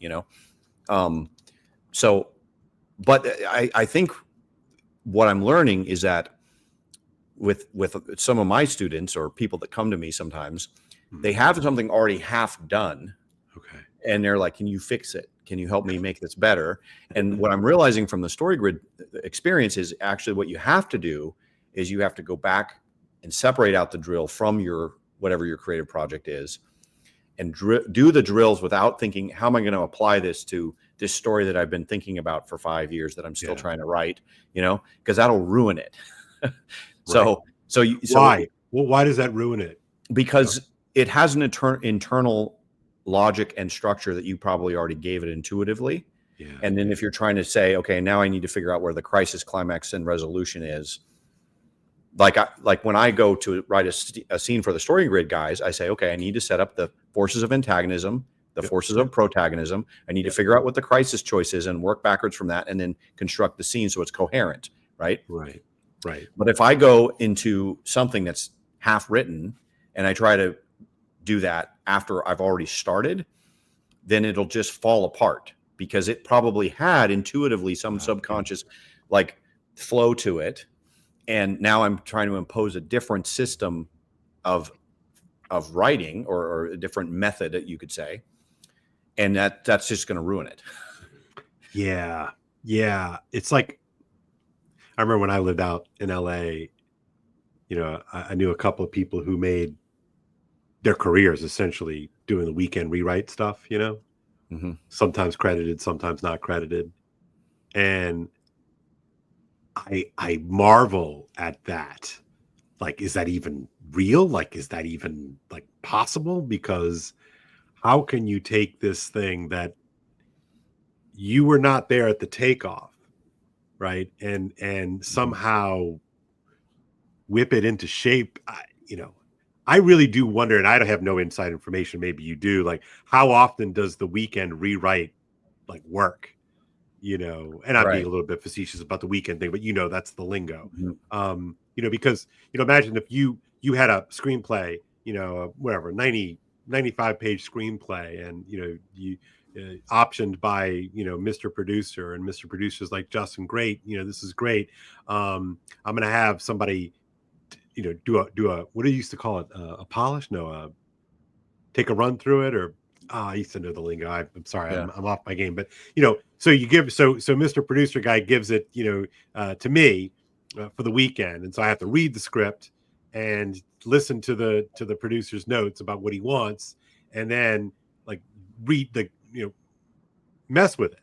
So, but I think what I'm learning is that with some of my students or people that come to me sometimes, they have something already half done.
Okay.
And they're like, can you fix it? Can you help me make this better? And what I'm realizing from the StoryGrid experience is actually what you have to do is you have to go back and separate out the drill from whatever your creative project is and do the drills without thinking, how am I going to apply this to this story that I've been thinking about for 5 years that I'm still trying to write, because that'll ruin it. So
why? Well, why does that ruin it?
Because it has an internal logic and structure that you probably already gave it intuitively.
Yeah.
And then if you're trying to say, okay, now I need to figure out where the crisis, climax, and resolution is. Like when I go to write a scene for the StoryGrid guys, I say, okay, I need to set up the forces of antagonism, the forces of protagonism. I need to figure out what the crisis choice is and work backwards from that, and then construct the scene so it's coherent, right?
Right.
But if I go into something that's half written and I try to do that after I've already started, then it'll just fall apart because it probably had intuitively some subconscious like flow to it. And now I'm trying to impose a different system of writing or a different method that you could say. And that's just going to ruin it.
Yeah. It's like, I remember when I lived out in LA, I knew a couple of people who made their careers essentially doing the weekend rewrite stuff, sometimes credited, sometimes not credited. And I marvel at that. Like, is that even real? Like, is that even like possible? Because how can you take this thing that you were not there at the takeoff, right? And
Mhm.
somehow whip it into shape. I really do wonder, and I don't have no inside information. Maybe you do. Like, how often does the weekend rewrite like work? And I'm being
Right.
a little bit facetious about the weekend thing, but that's the lingo.
Mhm.
Because imagine if you had a screenplay, whatever 95 page screenplay, and you optioned by Mr. Producer, and Mr. Producer's like, Justin, great, this is great. I'm gonna have somebody, do a what do you used to call it, a polish? No, take a run through it, or I used to know the lingo. I'm sorry,
Yeah.
I'm off my game. But so you give so Mr. Producer guy gives it to me for the weekend, and so I have to read the script and listen to the producer's notes about what he wants, and then like read the mess with it.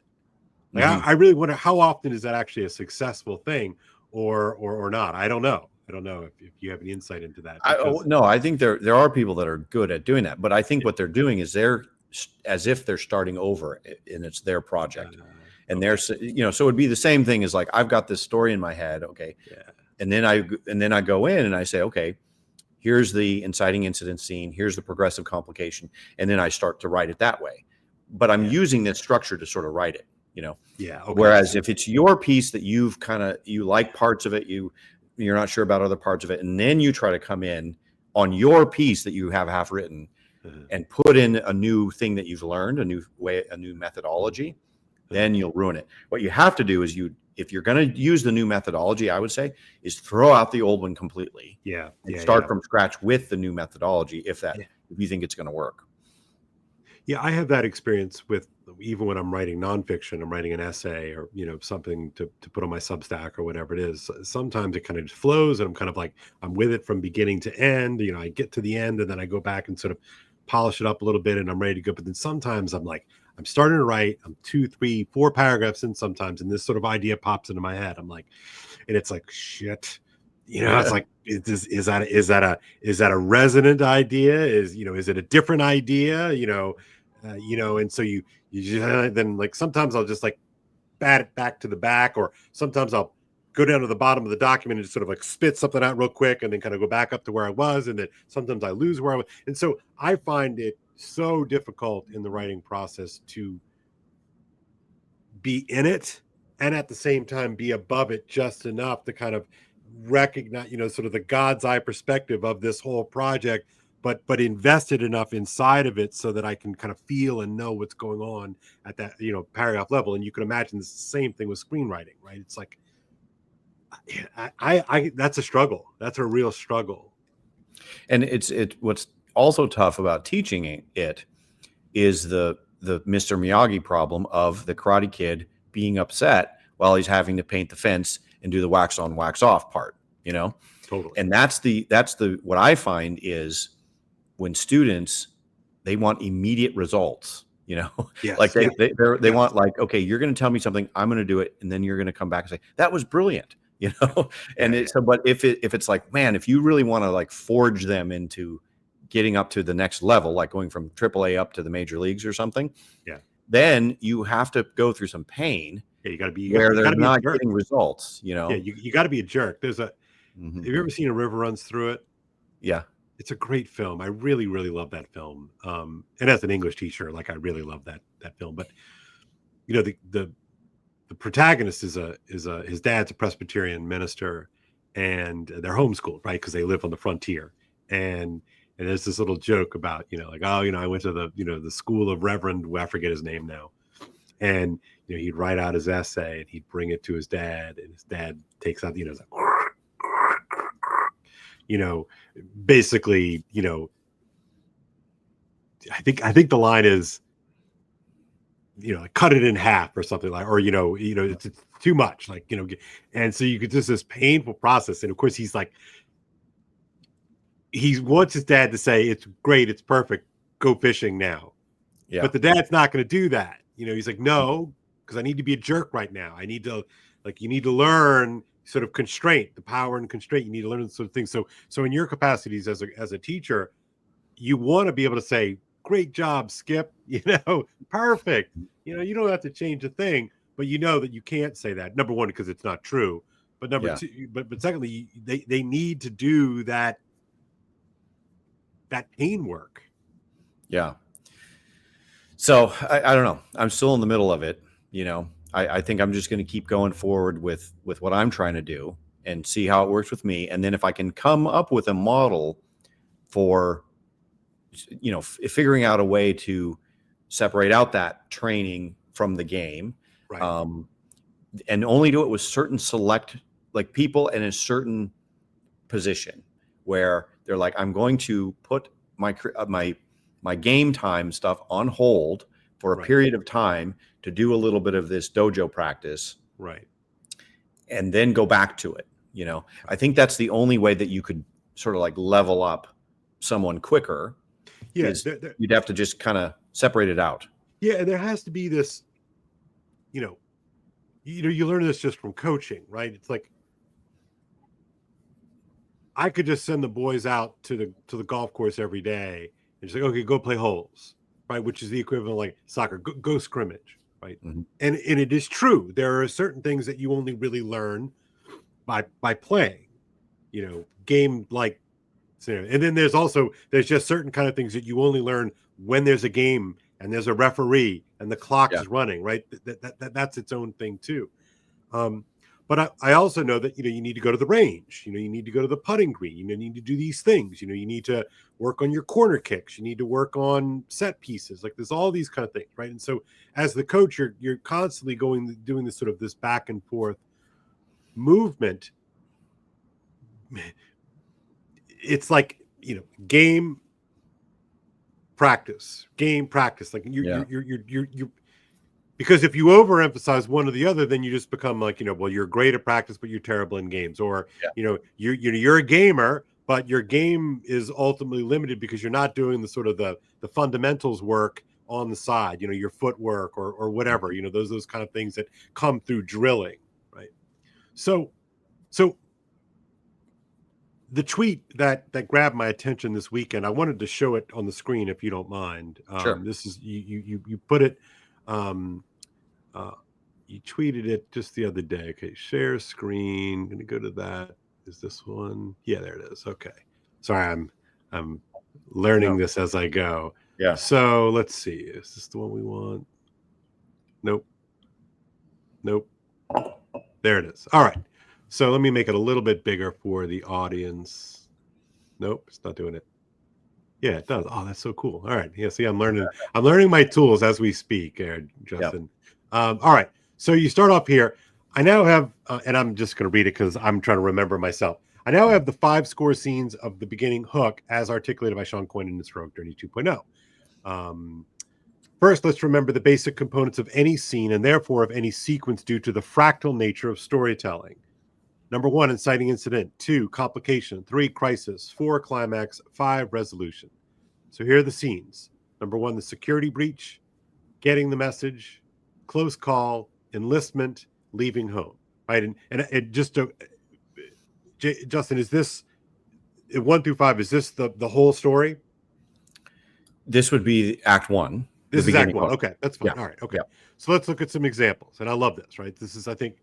Like
Mhm.
I really wonder how often is that actually a successful thing, or not. I don't know if you have any insight into that, because
No, I think there are people that are good at doing that, but I think what they're doing is as if they're starting over, and it's their project, and
okay,
so it'd be the same thing as like, I've got this story in my head, okay,
yeah,
and then I go in and I say, okay, here's the inciting incident scene, here's the progressive complication, and then I start to write it that way. But I'm
yeah,
using this structure to sort of write it, you know.
yeah, okay,
Whereas
so
if it's your piece that you like parts of it, you're not sure about other parts of it, and then you try to come in on your piece that you have half written
uh,
and put in a new thing that you've learned, a new way, a new methodology,
uh,
then you'll ruin it. What you have to do is, if you're going to use the new methodology, I would say, is throw out the old one completely
yeah,
and
yeah,
start
yeah.
from scratch with the new methodology,
Yeah.
if you think it's going to work.
Yeah, I have that experience with, even when I'm writing nonfiction, I'm writing an essay, or something to put on my Substack or whatever it is. Sometimes it kind of just flows, and I'm kind of like, I'm with it from beginning to end. I get to the end, and then I go back and sort of polish it up a little bit, and I'm ready to go. But then sometimes I'm like, I'm starting to write, I'm 2, 3, 4 paragraphs in sometimes, and this sort of idea pops into my head. I'm like, and it's like, shit. It's like, is that a resonant idea? Is it a different idea? And so you just, then, like, sometimes I'll just like bat it back to the back, or sometimes I'll go down to the bottom of the document and just sort of like spit something out real quick, and then kind of go back up to where I was, and then sometimes I lose where I was. And so I find it so difficult in the writing process to be in it, and at the same time be above it just enough to kind of recognize, sort of the God's eye perspective of this whole project, but invested enough inside of it so that I can kind of feel and know what's going on at that paragraph level. And you can imagine the same thing with screenwriting, right? It's like, I that's a struggle. That's a real struggle.
And what's also tough about teaching it is the Mr. Miyagi problem of the Karate Kid being upset while he's having to paint the fence and do the wax on, wax off part, you know?
Totally.
And that's the what I find is, when students, they want immediate results, like
Yes. Yeah.
they
Yes.
want, like, okay, you're going to tell me something, I'm going to do it, and then you're going to come back and say that was brilliant,
Yeah.
and
Yeah.
it's so, but if it's like, man, if you really want to like forge them into getting up to the next level, like going from AAA up to the major leagues or something,
Yeah.
then you have to go through some pain
Yeah. You got to be.
where
You got
they're
to be a
not
jerk.
getting results,
Yeah. You got to be a jerk.
Mhm.
Have you ever seen A River Runs Through It?
Yeah.
It's a great film. I really, really love that film. And as an English teacher, like, I really love that film. But the protagonist is his dad's a Presbyterian minister, and they're homeschooled, right? Because they live on the frontier. And there's this little joke about, like, oh, I went to the school of Reverend, well, I forget his name now. And he'd write out his essay, and he'd bring it to his dad, and his dad takes out, it's like, you know, basically, I think the line is, like, cut it in half or something, like, or it's too much, like, and so you could just, this painful process. And of course he's like, he wants his dad to say, it's great, it's perfect, go fishing now.
Yeah.
But the dad's not going to do that. He's like, no, because I need to be a jerk right now. I need to, like, you need to learn sort of constraint, the power and constraint. You need to learn those sort of things. So in your capacities as a teacher, you want to be able to say, "Great job, Skip." Perfect. You don't have to change a thing, but you know that you can't say that. Number one, because it's not true. But number
Yeah.
two, but secondly, they need to do that pain work.
Yeah. So I don't know. I'm still in the middle of it. I think I'm just going to keep going forward with what I'm trying to do and see how it works with me. And then if I can come up with a model for, figuring out a way to separate out that training from the game,
Right.
And only do it with certain select, like, people in a certain position where they're like, I'm going to put my game time stuff on hold for a
Right.
period of time to do a little bit of this dojo practice
Right.
and then go back to it. I think that's the only way that you could sort of like level up someone quicker,
Yeah.
is you'd have to just kind of separate it out.
Yeah. And there has to be this, you learn this just from coaching, right? It's like, I could just send the boys out to the golf course every day and just like, okay, go play holes, right? Which is the equivalent of like soccer, go scrimmage, right?
Mm-hmm.
And it is true. There are certain things that you only really learn by playing, game like scenario. And then there's just certain kind of things that you only learn when there's a game and there's a referee and the clock
Yeah.
is running, right? That's its own thing too. But I also know that you need to go to the range. You need to go to the putting green. You need to do these things. You need to work on your corner kicks. You need to work on set pieces. Like there's all these kind of things, right? And so as the coach, you're constantly doing this sort of this back and forth movement. It's like game practice. Like you're because if you overemphasize one or the other, then you just become like, well, you're great at practice, but you're terrible in games. Or, you're a gamer, but your game is ultimately limited because you're not doing the sort of the fundamentals work on the side, your footwork or whatever, those kind of things that come through drilling. Right. So the tweet that grabbed my attention this weekend, I wanted to show it on the screen if you don't mind.
Sure.
This is you put it, you tweeted it just the other day. Okay, share screen. Gonna go to that. Is this one? Yeah, there it is. Okay. Sorry, I'm learning this as I go.
Yeah.
So let's see. Is this the one we want? Nope. There it is. All right. So let me make it a little bit bigger for the audience. Nope, it's not doing it. Yeah, it does. Oh, that's so cool. All right. Yeah, see, I'm learning my tools as we speak, Justin. All right. So you start off here. I now have, and I'm just going to read it because I'm trying to remember myself. I now have the 5 score scenes of the beginning hook as articulated by Sean Coyne in his Rogue Journey 2.0. First, let's remember the basic components of any scene and therefore of any sequence due to the fractal nature of storytelling. Number 1, inciting incident. 2, complication. 3, crisis. 4, climax. 5, resolution. So here are the scenes. Number 1, the security breach, getting the message, close call, enlistment, leaving home. Right, and just to, Justin, is this 1 through 5? Is this the whole story?
This would be Act 1.
This is Act 1.
Hook.
Okay, that's fine.
Yeah.
All right. Okay.
Yeah.
So let's look at some examples. And I love this, right? This is, I think,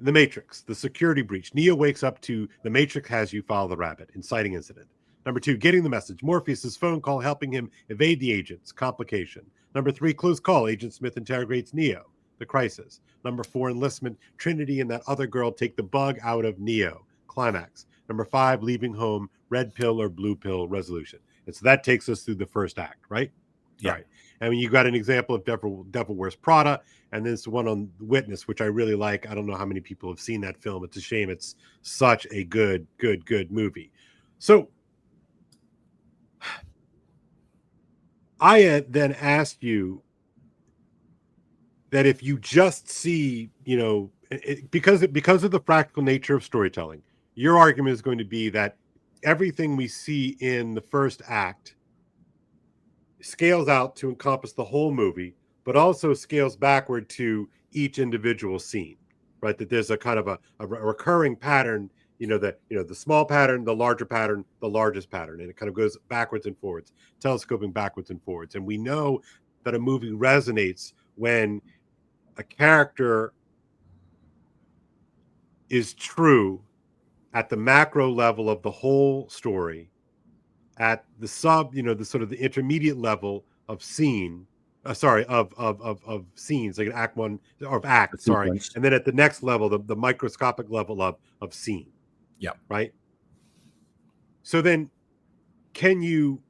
The Matrix, the security breach. Neo wakes up to the Matrix has you, follow the rabbit, inciting incident. Number 2, getting the message. Morpheus's phone call helping him evade the agents, complication. Number 3, close call. Agent Smith interrogates Neo, the crisis. Number 4, enlistment. Trinity and that other girl take the bug out of Neo, climax. Number 5, leaving home, red pill or blue pill, resolution. And so that takes us through the first act, right?
Yeah.
All right. I mean, you got an example of Devil Wears Prada, and then it's the one on Witness, which I really like. I don't know how many people have seen that film. It's a shame. It's such a good movie. So I then asked you that if you just see, because of the practical nature of storytelling, your argument is going to be that everything we see in the first act scales out to encompass the whole movie, but also scales backward to each individual scene, right? That there's a kind of a recurring pattern, the small pattern, the larger pattern, the largest pattern, and it kind of goes backwards and forwards, telescoping backwards and forwards. And we know that a movie resonates when a character is true at the macro level of the whole story, at the the sort of the intermediate level of scene, of scenes, like an act one or of
The
act, sorry,
sequence.
and then at the next level, the microscopic level of scene,
Yeah.
right? So then, can you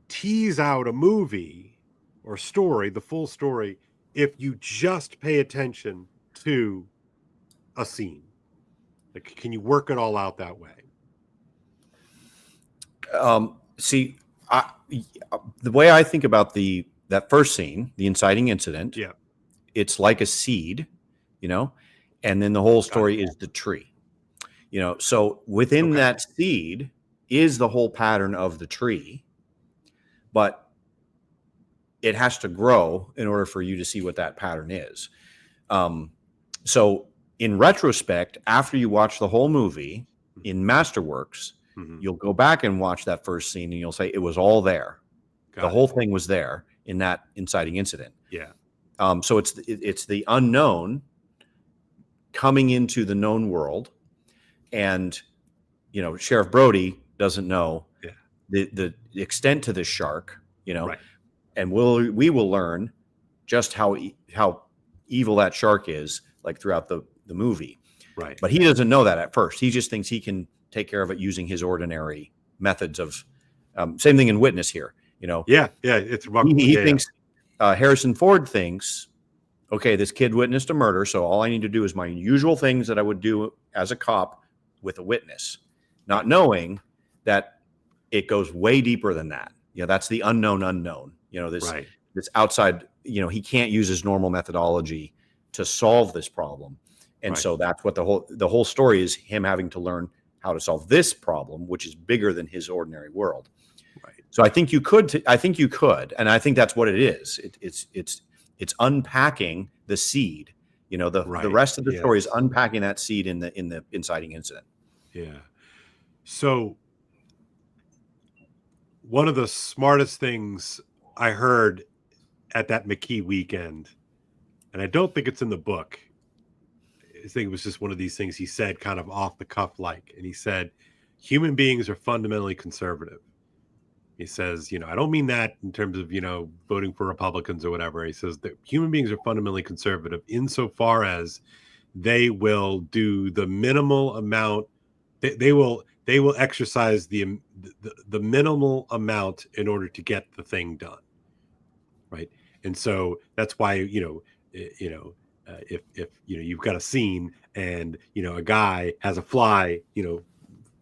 tease out a movie or story, the full story, if you just pay attention to a scene? Like, can you work it all out that way?
See, the way I think about that first scene, the inciting incident,
Yeah.
it's like a seed, and then the whole
Got it.
story is the tree. So within
Okay.
that seed is the whole pattern of the tree, but it has to grow in order for you to see what that pattern is. So in retrospect, after you watch the whole movie in Masterworks, you'll go back and watch that first scene and you'll say it was all there. The whole thing was there in that inciting incident.
Yeah.
So it's the unknown coming into the known world, and Sheriff Brody doesn't know the extent to this shark,
Right.
and we will learn just how evil that shark is, like throughout the movie.
Right.
But he doesn't know that at first. He just thinks he can take care of it using his ordinary methods of. Same thing in Witness here.
Yeah. It's remarkable.
He thinks Harrison Ford thinks, okay, this kid witnessed a murder, so all I need to do is my usual things that I would do as a cop with a witness, not knowing that it goes way deeper than that. That's the unknown. This outside. He can't use his normal methodology to solve this problem, and so that's what the whole story is: him having to learn how to solve this problem, which is bigger than his ordinary world.
Right.
So I think you could, and I think that's what it is. It's unpacking the seed. The rest of the story is unpacking that seed in the inciting incident.
Yeah. So one of the smartest things I heard at that McKee weekend, and I don't think it's in the book, I think it was just one of these things he said kind of off the cuff, and he said, human beings are fundamentally conservative. He says, I don't mean that in terms of, voting for Republicans or whatever. He says that human beings are fundamentally conservative insofar as they will do the minimal amount. They will exercise the minimal amount in order to get the thing done. Right. And so that's why, if you've got a scene and, a guy has a fly,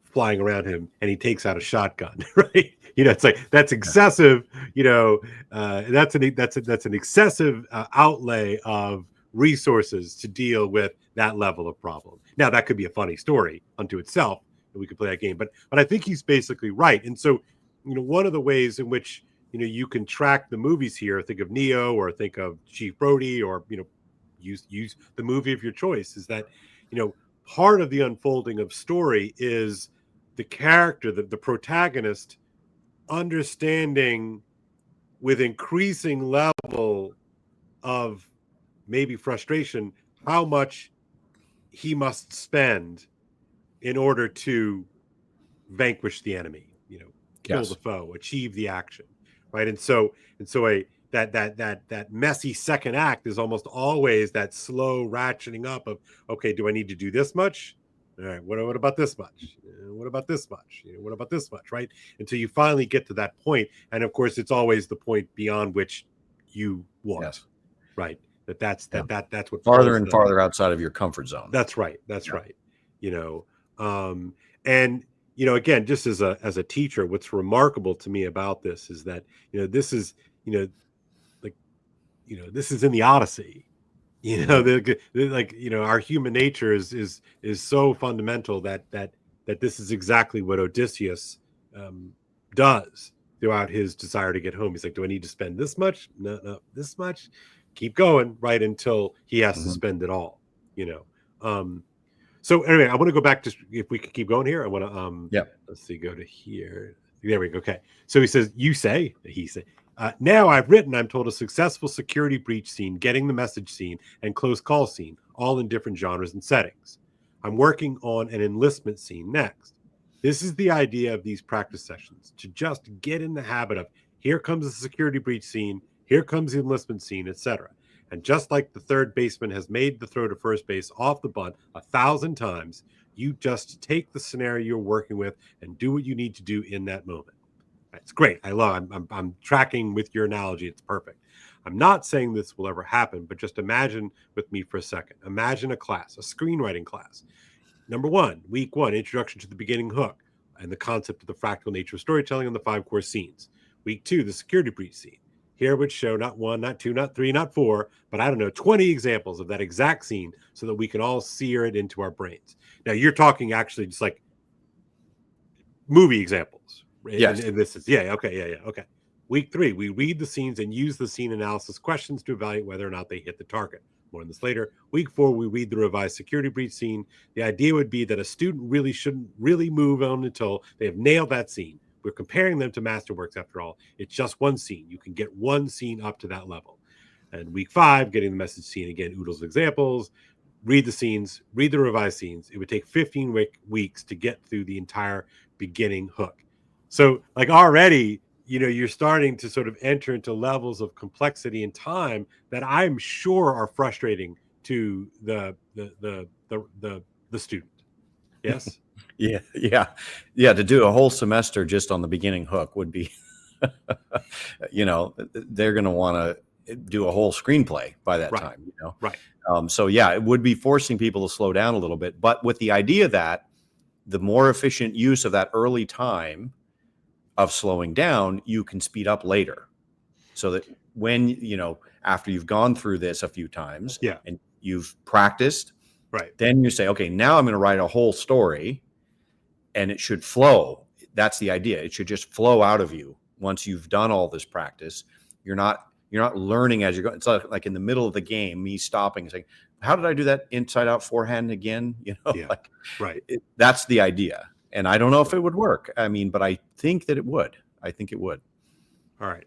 flying around him and he takes out a shotgun, right? It's like, that's excessive, that's an excessive outlay of resources to deal with that level of problem. Now that could be a funny story unto itself, and we could play that game, but I think he's basically right. And so, one of the ways in which, you can track the movies here, think of Neo or think of Chief Brody, or, use the movie of your choice, is that, part of the unfolding of story is the character, the protagonist, understanding with increasing level of maybe frustration how much he must spend in order to vanquish the enemy, kill the foe, achieve the action, right? And so that messy second act is almost always that slow ratcheting up of, okay, do I need to do this much? All right, what about this much? What about this much? What about this much? Right? Until you finally get to that point. And of course, it's always the point beyond which you want.
Yes.
Right. That's what
farther and farther outside of your comfort zone.
That's right. Right. And again, just as a teacher, what's remarkable to me about this is that, this is, this is in the Odyssey. Our human nature is so fundamental that this is exactly what Odysseus does throughout his desire to get home. He's like, do I need to spend this much? No, this much. Keep going, right, until he has to spend it all. you know. So anyway, I want to go back to, if we could keep going here. I want to
Yeah.
let's see, go to here. There we go. Okay. So he says, he said, now I've written, I'm told, a successful security breach scene, getting the message scene, and close call scene, all in different genres and settings. I'm working on an enlistment scene next. This is the idea of these practice sessions, to just get in the habit of, here comes the security breach scene, here comes the enlistment scene, etc. And just like the third baseman has made the throw to first base off the bunt 1,000 times, you just take the scenario you're working with and do what you need to do in that moment. It's great. I love. I'm tracking with your analogy. It's perfect. I'm not saying this will ever happen, but just imagine with me for a second. Imagine a class, a screenwriting class. Number one, week one, introduction to the beginning hook and the concept of the fractal nature of storytelling and the 5 core scenes. Week two, the security breach scene. Here would show not one, not two, not three, not four, but I don't know, 20 examples of that exact scene so that we can all sear it into our brains. Now, you're talking actually just like movie examples.
Yes.
And this is, okay. Week three, we read the scenes and use the scene analysis questions to evaluate whether or not they hit the target. More on this later. Week four, we read the revised security breach scene. The idea would be that a student really shouldn't really move on until they have nailed that scene. We're comparing them to masterworks after all. It's just one scene. You can get one scene up to that level. And week five, getting the message scene again, oodles examples, read the scenes, read the revised scenes. It would take 15 weeks to get through the entire beginning hook. So like already, you're starting to sort of enter into levels of complexity and time that I'm sure are frustrating to the student. Yes.
Yeah. To do a whole semester just on the beginning hook would be, they're going to want to do a whole screenplay by that time.
Right.
So yeah, it would be forcing people to slow down a little bit, but with the idea that the more efficient use of that early time of slowing down, you can speed up later. So that when, after you've gone through this a few times and you've practiced,
right,
then you say, okay, now I'm going to write a whole story and it should flow. That's the idea. It should just flow out of you once you've done all this practice. You're not learning as you're going. It's like in the middle of the game, me stopping and saying, how did I do that inside out forehand again?
right.
That's the idea. And I don't know if it would work. I mean, but I think that it would. I think it would.
All right.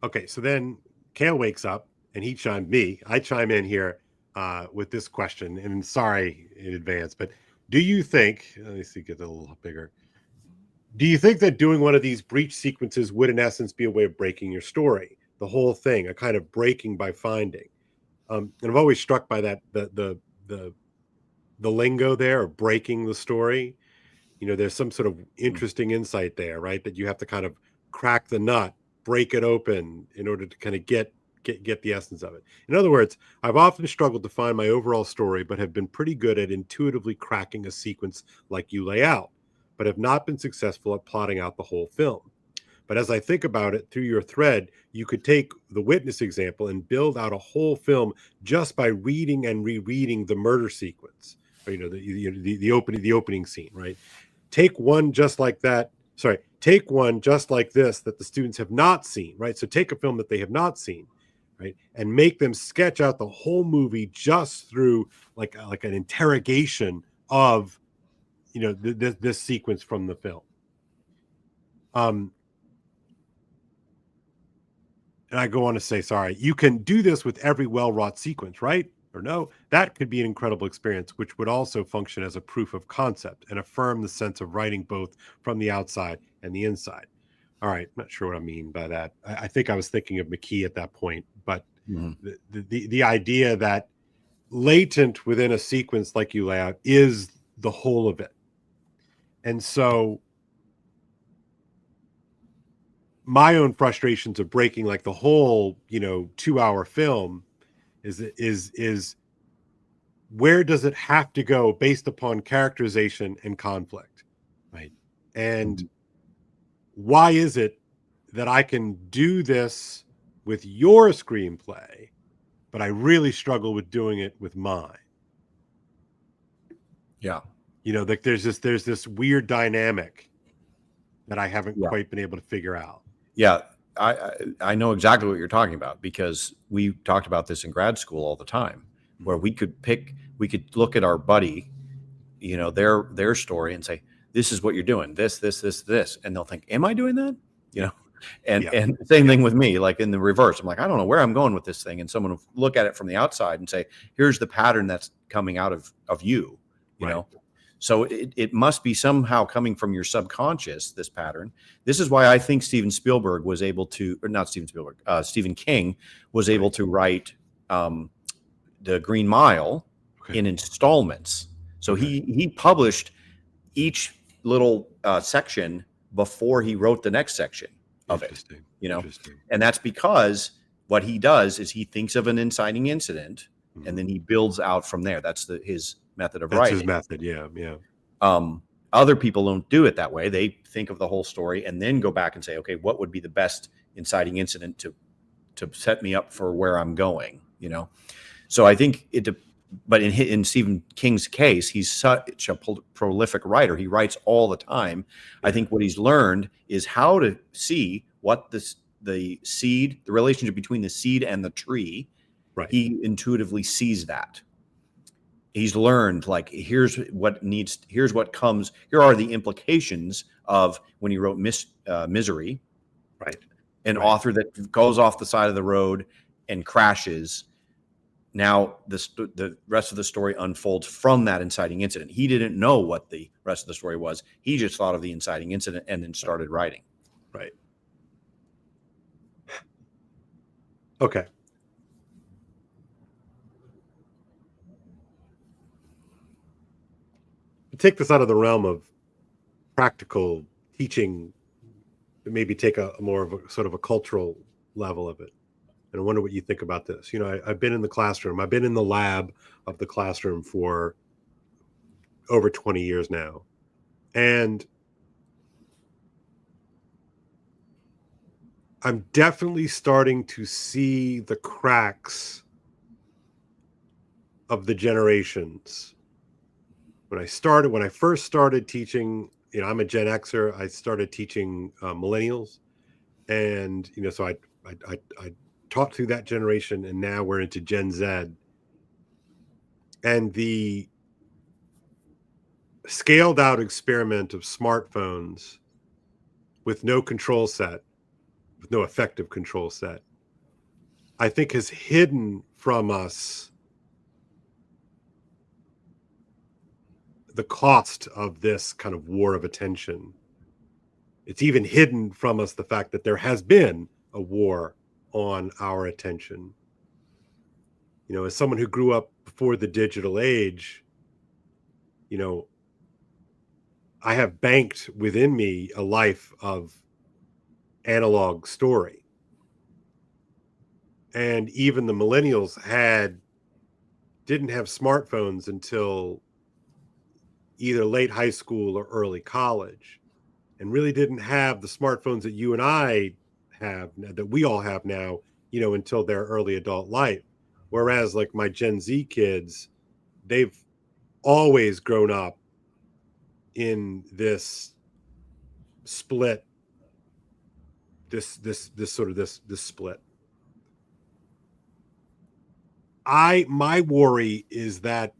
Okay. So then Kale wakes up and I chime in here with this question, and sorry in advance, but do you think, let me see, get a little bigger. Do you think that doing one of these breach sequences would in essence be a way of breaking your story? The whole thing, a kind of breaking by finding. And I'm always struck by that, the lingo there of breaking the story. There's some sort of interesting insight there, right? That you have to kind of crack the nut, break it open in order to kind of get the essence of it. In other words, I've often struggled to find my overall story, but have been pretty good at intuitively cracking a sequence like you lay out, but have not been successful at plotting out the whole film. But as I think about it through your thread, you could take the witness example and build out a whole film just by reading and rereading the murder sequence, or, the opening scene, right? Take one just like that. Sorry, take one just like this that the students have not seen, right? So take a film that they have not seen, right, and make them sketch out the whole movie just through like an interrogation of, this sequence from the film. And I go on to say, sorry, you can do this with every well-wrought sequence, right? Or no, that could be an incredible experience, which would also function as a proof of concept and affirm the sense of writing both from the outside and the inside. All right, not sure what I mean by that. I think I was thinking of McKee at that point, but the idea that latent within a sequence like you lay out is the whole of it. And so my own frustrations of breaking like the whole, 2-hour film is where does it have to go based upon characterization and conflict, right? And why is it that I can do this with your screenplay, but I really struggle with doing it with mine?
Yeah.
Like there's this weird dynamic that I haven't quite been able to figure out.
Yeah. I know exactly what you're talking about because we talked about this in grad school all the time. where we could look at our buddy, their story and say, this is what you're doing, this, and they'll think, am I doing that? And same thing with me, like in the reverse. I'm like, I don't know where I'm going with this thing. And someone will look at it from the outside and say, here's the pattern that's coming out of you, know? So it must be somehow coming from your subconscious, this pattern. This is why I think Stephen King was able to write The Green Mile in installments. So he published each little section before he wrote the next section of it, and that's because what he does is he thinks of an inciting incident and then he builds out from there. That's his method of writing.
That's his method. Yeah.
Other people don't do it that way. They think of the whole story and then go back and say, okay, what would be the best inciting incident to set me up for where I'm going, So I think but in Stephen King's case, he's such a prolific writer. He writes all the time. I think what he's learned is how to see what the seed, the relationship between the seed and the tree.
Right.
He intuitively sees that. He's learned, like, here's what comes. Here are the implications of when he wrote Misery.
Right.
An author that goes off the side of the road and crashes. Now the rest of the story unfolds from that inciting incident. He didn't know what the rest of the story was. He just thought of the inciting incident and then started writing.
Right. Okay. Take this out of the realm of practical teaching, maybe take a more of a sort of a cultural level of it. And I wonder what you think about this. I've been in the classroom. I've been in the lab of the classroom for over 20 years now. And I'm definitely starting to see the cracks of the generations. When I first started teaching, I'm a Gen Xer. I started teaching millennials, and so I taught through that generation, and now we're into Gen Z, and the scaled out experiment of smartphones with no control set, with no effective control set, I think has hidden from us the cost of this kind of war of attention. It's even hidden from us the fact that there has been a war on our attention. As someone who grew up before the digital age, I have banked within me a life of analog story. And even the millennials didn't have smartphones until either late high school or early college, and really didn't have the smartphones that you and I have, that we all have now, until their early adult life. Whereas like my Gen Z kids, they've always grown up in this split, this split. My worry is that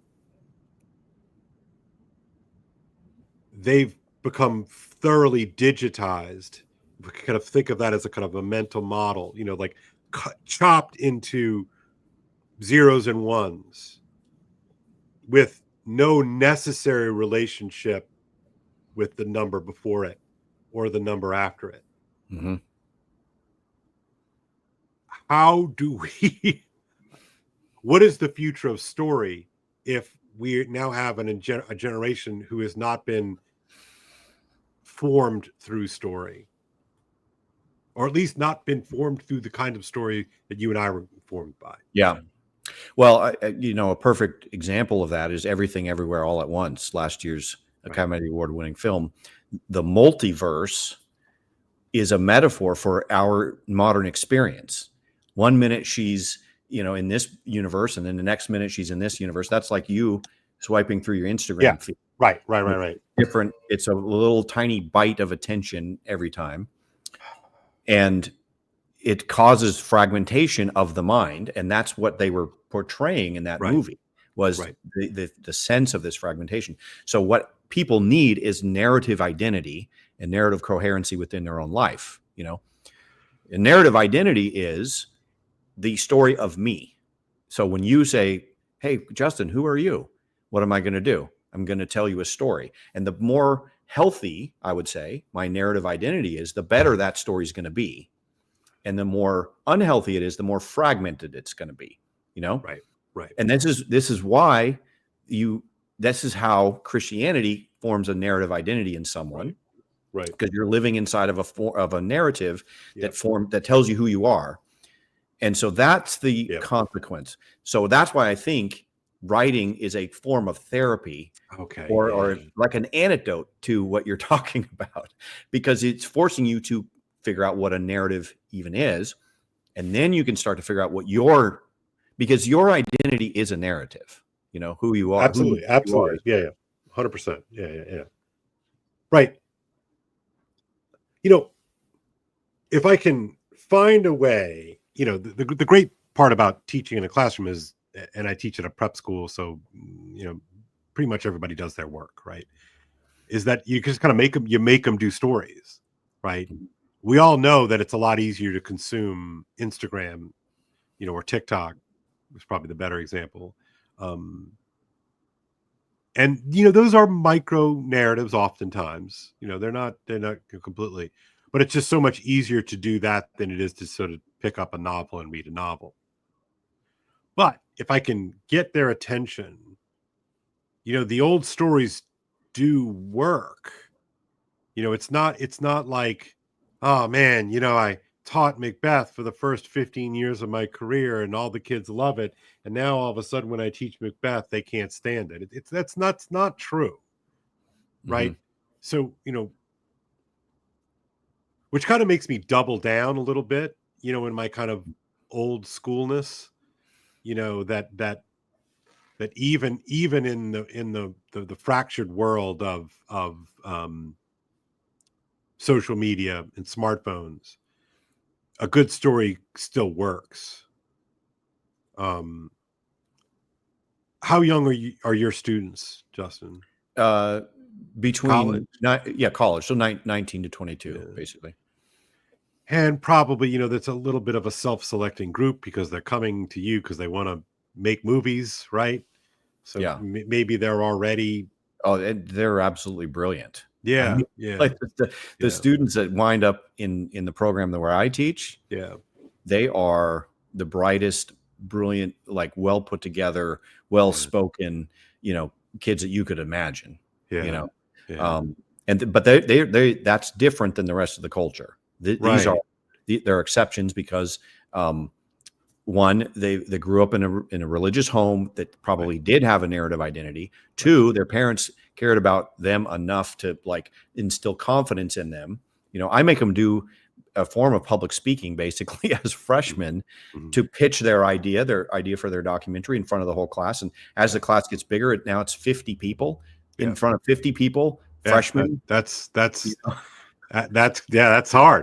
they've become thoroughly digitized. We kind of think of that as a kind of a mental model, like chopped into zeros and ones with no necessary relationship with the number before it or the number after it.
Mm-hmm.
How do we, what is the future of story if we now have a generation who has not been formed through story, or at least not been formed through the kind of story that you and I were formed by?
Yeah. Well, a perfect example of that is Everything Everywhere All at Once, last year's Academy Award winning film. The multiverse is a metaphor for our modern experience. One minute she's, in this universe, and then the next minute she's in this universe. That's like you swiping through your Instagram feed.
Right.
Different. It's a little tiny bite of attention every time. And it causes fragmentation of the mind. And that's what they were portraying in that
Right.
movie was
Right.
the sense of this fragmentation. So what people need is narrative identity and narrative coherency within their own life. And narrative identity is the story of me. So when you say, hey, Justin, who are you? What am I going to do? I'm going to tell you a story. And the more healthy, I would say, my narrative identity is, the better that story is going to be. And the more unhealthy it is, the more fragmented it's going to be,
Right. Right.
And this is why this is how Christianity forms a narrative identity in someone.
Right.
Because you're living inside of a narrative
Yep.
that tells you who you are. And so that's the consequence. So that's why I think writing is a form of therapy,
Okay.
or like an antidote to what you're talking about, because it's forcing you to figure out what a narrative even is. And then you can start to figure out because your identity is a narrative, who you are.
Absolutely. Absolutely. Yeah. 100%. Yeah. Right. If I can find a way, the great part about teaching in a classroom is, and I teach at a prep school, so pretty much everybody does their work, right? Is that you just kind of make them do stories, right? We all know that it's a lot easier to consume Instagram, or TikTok is probably the better example. And those are micro narratives oftentimes. They're not completely, but it's just so much easier to do that than it is to sort of pick up a novel and read a novel. But if I can get their attention, the old stories do work. It's not like, oh man, I taught Macbeth for the first 15 years of my career and all the kids love it, and now all of a sudden when I teach Macbeth they can't stand it. That's not true. Right. So, which kind of makes me double down a little bit, in my kind of old schoolness, that even in the fractured world of social media and smartphones, a good story still works. How young are your students, Justin?
Between
College?
college. So 19 to 22, basically.
And probably, that's a little bit of a self-selecting group because they're coming to you because they want to make movies, right? So maybe they're already.
Oh, they're absolutely brilliant.
Yeah,
like the students that wind up in the program where I teach, they are the brightest, brilliant, like well put together, well spoken, kids that you could imagine. But they that's different than the rest of the culture. They're exceptions because one, they grew up in a religious home that probably did have a narrative identity. Two, their parents cared about them enough to like instill confidence in them. I make them do a form of public speaking basically as freshmen to pitch their idea for their documentary in front of the whole class. And as the class gets bigger, now it's 50 people in front of 50 people, freshmen.
That's hard.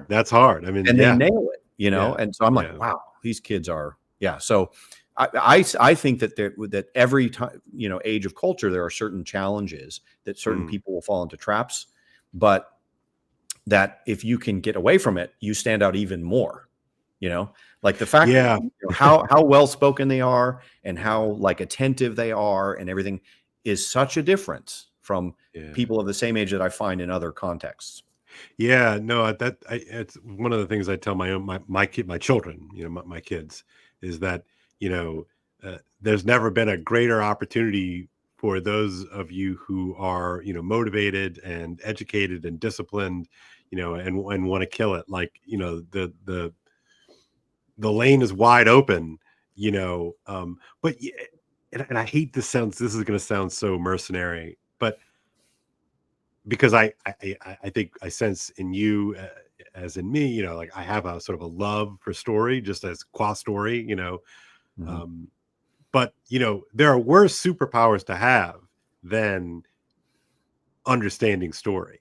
That's hard. I mean,
and they nail it, And so I'm like, wow, these kids are, So I think that every time, age of culture, there are certain challenges that certain people will fall into traps, but that if you can get away from it, you stand out even more, like the fact that how well spoken they are and how like attentive they are and everything is such a difference from people of the same age that I find in other contexts.
Yeah, no, it's one of the things I tell my children, my kids, is that, there's never been a greater opportunity for those of you who are, motivated and educated and disciplined, and want to kill it. Like, the lane is wide open, but and I hate this is going to sound so mercenary, but because I think I sense in you, as in me, like I have a sort of a love for story, just as qua story, but there are worse superpowers to have than understanding story,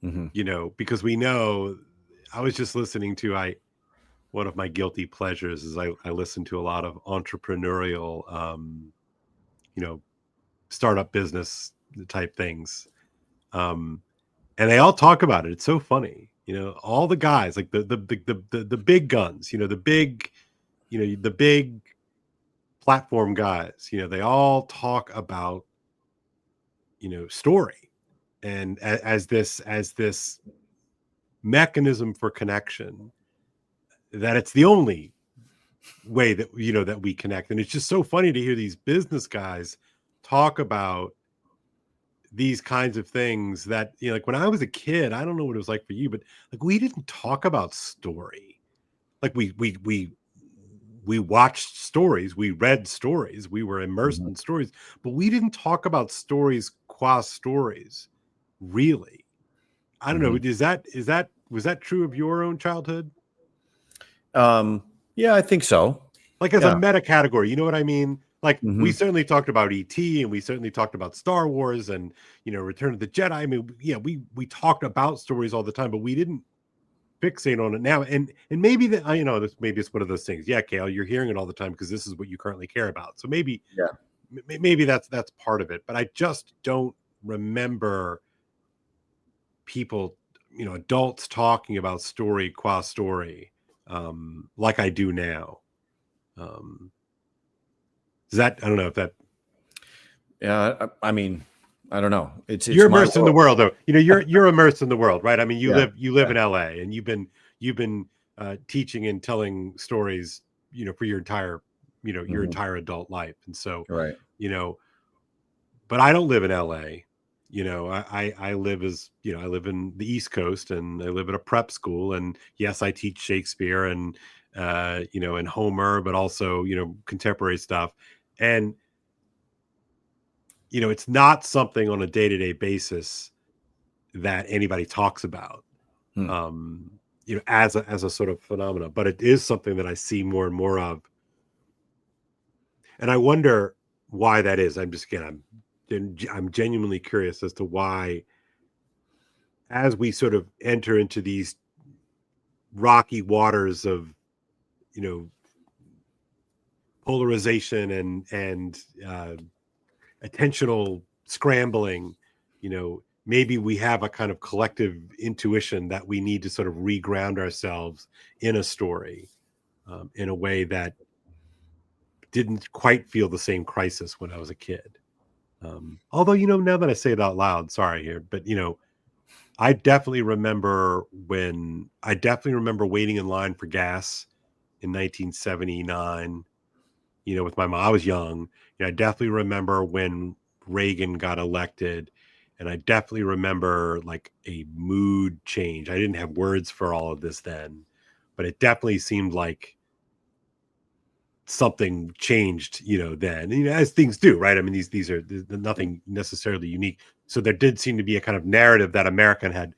because we know. I was just listening to one of my guilty pleasures is I listen to a lot of entrepreneurial, you know, startup business type things. Um, and they all talk about it. It's so funny, all the guys, like the big guns, the big platform guys, they all talk about, story, and as this mechanism for connection, that it's the only way that that we connect. And it's just so funny to hear these business guys talk about these kinds of things that, like when I was a kid, I don't know what it was like for you, but like we didn't talk about story. Like we watched stories, we read stories, we were immersed
Mhm.
in stories, but we didn't talk about stories qua stories, really. I don't know.
Mhm.
Is that was that true of your own childhood?
Yeah, I think so.
Like as a
Yeah.
meta category, you know what I mean? Like we
Mhm.
certainly talked about ET, and we certainly talked about Star Wars, and Return of the Jedi. I mean, yeah, we talked about stories all the time, but we didn't fixate on it now. And maybe that, this, maybe it's one of those things. Yeah, Kale, you're hearing it all the time because this is what you currently care about. So
Yeah.
maybe that's part of it. But I just don't remember people, adults talking about story qua story, like I do now. Um, Is that, I don't know if that,
Yeah, I mean, I don't know.
you're
It's my
immersed in the
world.
world though. You're immersed in the world, right? I mean,
Yeah.
you live
Yeah.
in LA, and you've been teaching and telling stories, for your
Mhm.
entire adult life. And so,
Right.
you know, but I don't live in LA. I live I live in the East Coast, and I live at a prep school, and yes, I teach Shakespeare and and Homer, but also, contemporary stuff. And it's not something on a day-to-day basis that anybody talks about,
Hmm.
um, as a sort of phenomena, but it is something that I see more and more of. And I wonder why that is. I'm genuinely curious as to why, as we sort of enter into these rocky waters of, you know, polarization and attentional scrambling, maybe we have a kind of collective intuition that we need to sort of reground ourselves in a story, in a way that didn't quite feel the same crisis when I was a kid. Although, now that I say it out loud, sorry here, but I definitely remember waiting in line for gas in 1979, with my mom. I was young. I definitely remember when Reagan got elected, and I definitely remember like a mood change. I didn't have words for all of this then, but it definitely seemed like something changed, then, as things do, right? I mean, these are nothing necessarily unique. So there did seem to be a kind of narrative that America had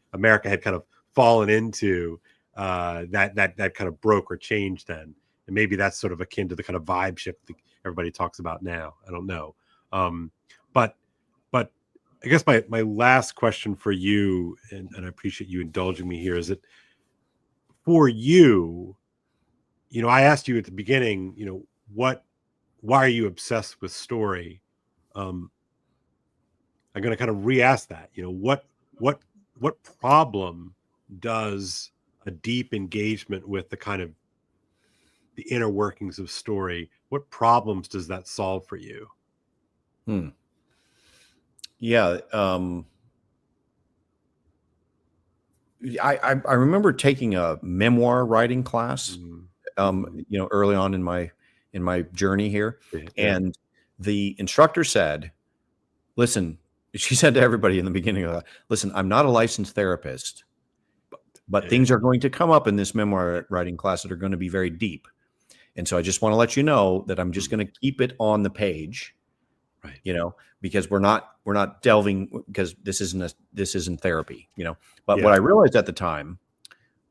kind of fallen into, that kind of broke or changed then. And maybe that's sort of akin to the kind of vibe shift that everybody talks about now. I don't know. Um, but but I guess my last question for you, and I appreciate you indulging me here, is that for you, I asked you at the beginning, what why are you obsessed with story? Um, I'm going to kind of re-ask that. What what problem does a deep engagement with the kind of the inner workings of story? What problems does that solve for you?
Hmm. Yeah. I remember taking a memoir writing class,
Mm-hmm.
early on in my journey here,
Yeah.
and the instructor said, "Listen," she said to everybody in the beginning of that, "Listen, I'm not a licensed therapist, but
Yeah.
things are going to come up in this memoir writing class that are going to be very deep, and so I just want to let you know that I'm just
Mhm.
going to keep it on the page,
Right.
because we're not delving, because this isn't therapy, But what
Yeah.
I realized at the time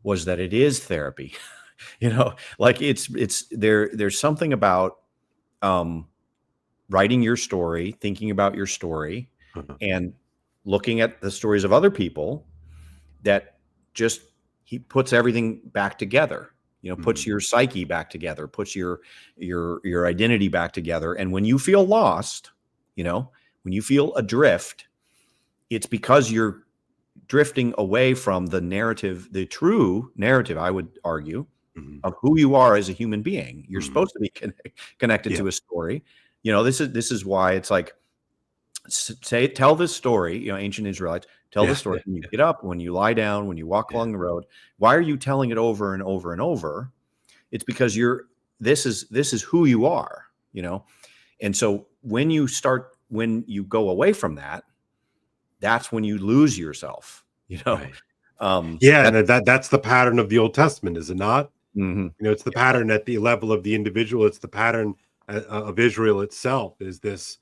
was that it is therapy. Like it's there's something about um writing your story, thinking about your story,
Uh-huh.
and looking at the stories of other people, that just he puts everything back together. puts your psyche back together, puts your identity back together. And when you feel lost, when you feel adrift, it's because you're drifting away from the narrative, the true narrative, I would argue, of who you are as a human being. You're supposed to be connected to a story. This is why it's like, tell this story, ancient Israelites, tell the story when you get up, when you lie down, when you walk along the road. Why are you telling it over and over and over? It's because this is who you are, And so when you go away from that, that's when you lose yourself,
Right. And that's the pattern of the Old Testament, is it not? It's the pattern at the level of the individual. It's the pattern of Israel itself, is this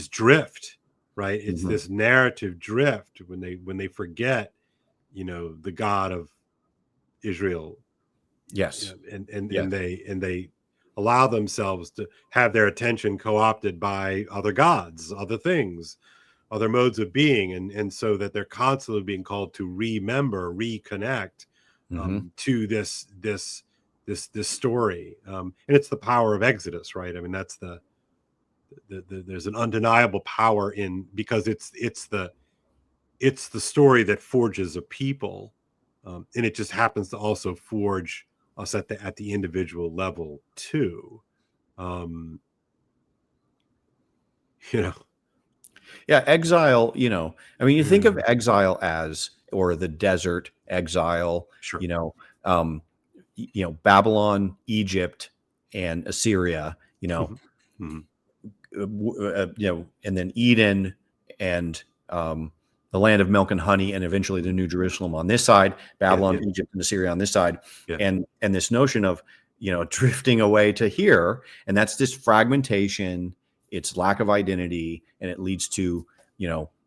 drift, right? It's this narrative drift when they forget, the God of Israel.
Yes.
And they allow themselves to have their attention co-opted by other gods, other things, other modes of being, and so that they're constantly being called to reconnect to this story, and it's the power of Exodus, right? I mean, that's there's an undeniable power because it's the story that forges a people, and it just happens to also forge us at the individual level too. you know
Yeah, exile, I mean, you think of exile as, or the desert exile,
Sure.
Babylon, Egypt, and Assyria,
Mhm.
and then Eden and the land of milk and honey, and eventually the New Jerusalem on this side, Babylon, Egypt, and Assyria on this side, and this notion of drifting away to here, and that's this fragmentation. It's lack of identity, and it leads to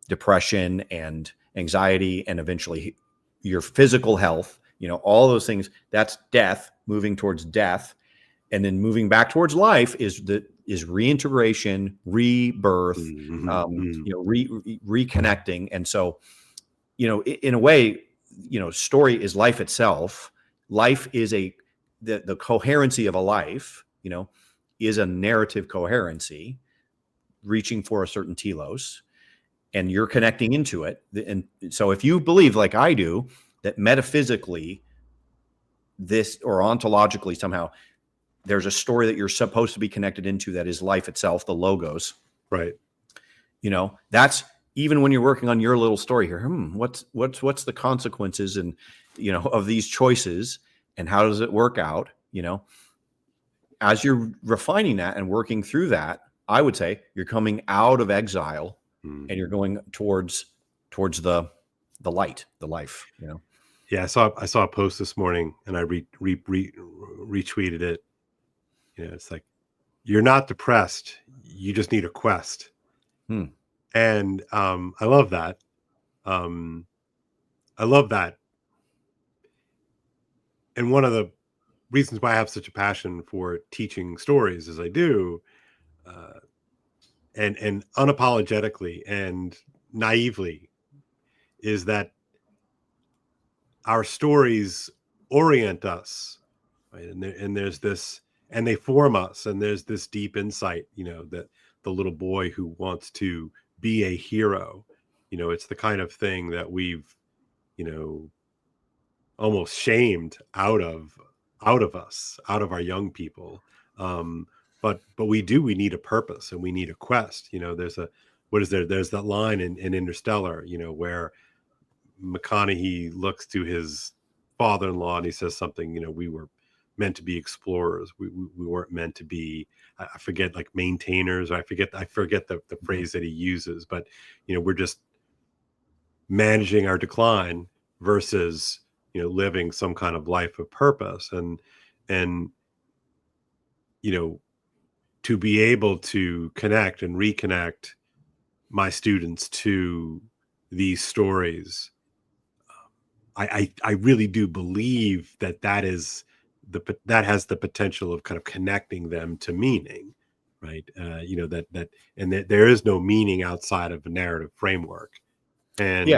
depression and anxiety, and eventually your physical health. All those things. That's death, moving towards death, and then moving back towards life is reintegration, rebirth, reconnecting. And so, in a way, story is life itself. Life is the coherency of a life, is a narrative coherency, reaching for a certain telos, and you're connecting into it. And so if you believe, like I do, that metaphysically or ontologically somehow there's a story that you're supposed to be connected into, that is life itself, the logos.
Right.
That's even when you're working on your little story here. What's the consequences and of these choices, and how does it work out? As you're refining that and working through that, I would say you're coming out of exile and you're going towards the light, the life.
Yeah, I saw a post this morning, and I retweeted it. It's like, you're not depressed, you just need a quest. And I love that. And one of the reasons why I have such a passion for teaching stories as I do, and unapologetically and naively, is that our stories orient us, right? And there's this, and they form us, and there's this deep insight, that the little boy who wants to be a hero, it's the kind of thing that we've, almost shamed out of us, out of our young people. But we need a purpose, and we need a quest. There's that line in Interstellar, where McConaughey looks to his father-in-law and he says something, we were meant to be explorers. We weren't meant to be, I forget, like maintainers. I forget the phrase that he uses, but we're just managing our decline versus living some kind of life of purpose. And to be able to connect and reconnect my students to these stories, I really do believe that has the potential of kind of connecting them to meaning, right? That there is no meaning outside of a narrative framework. And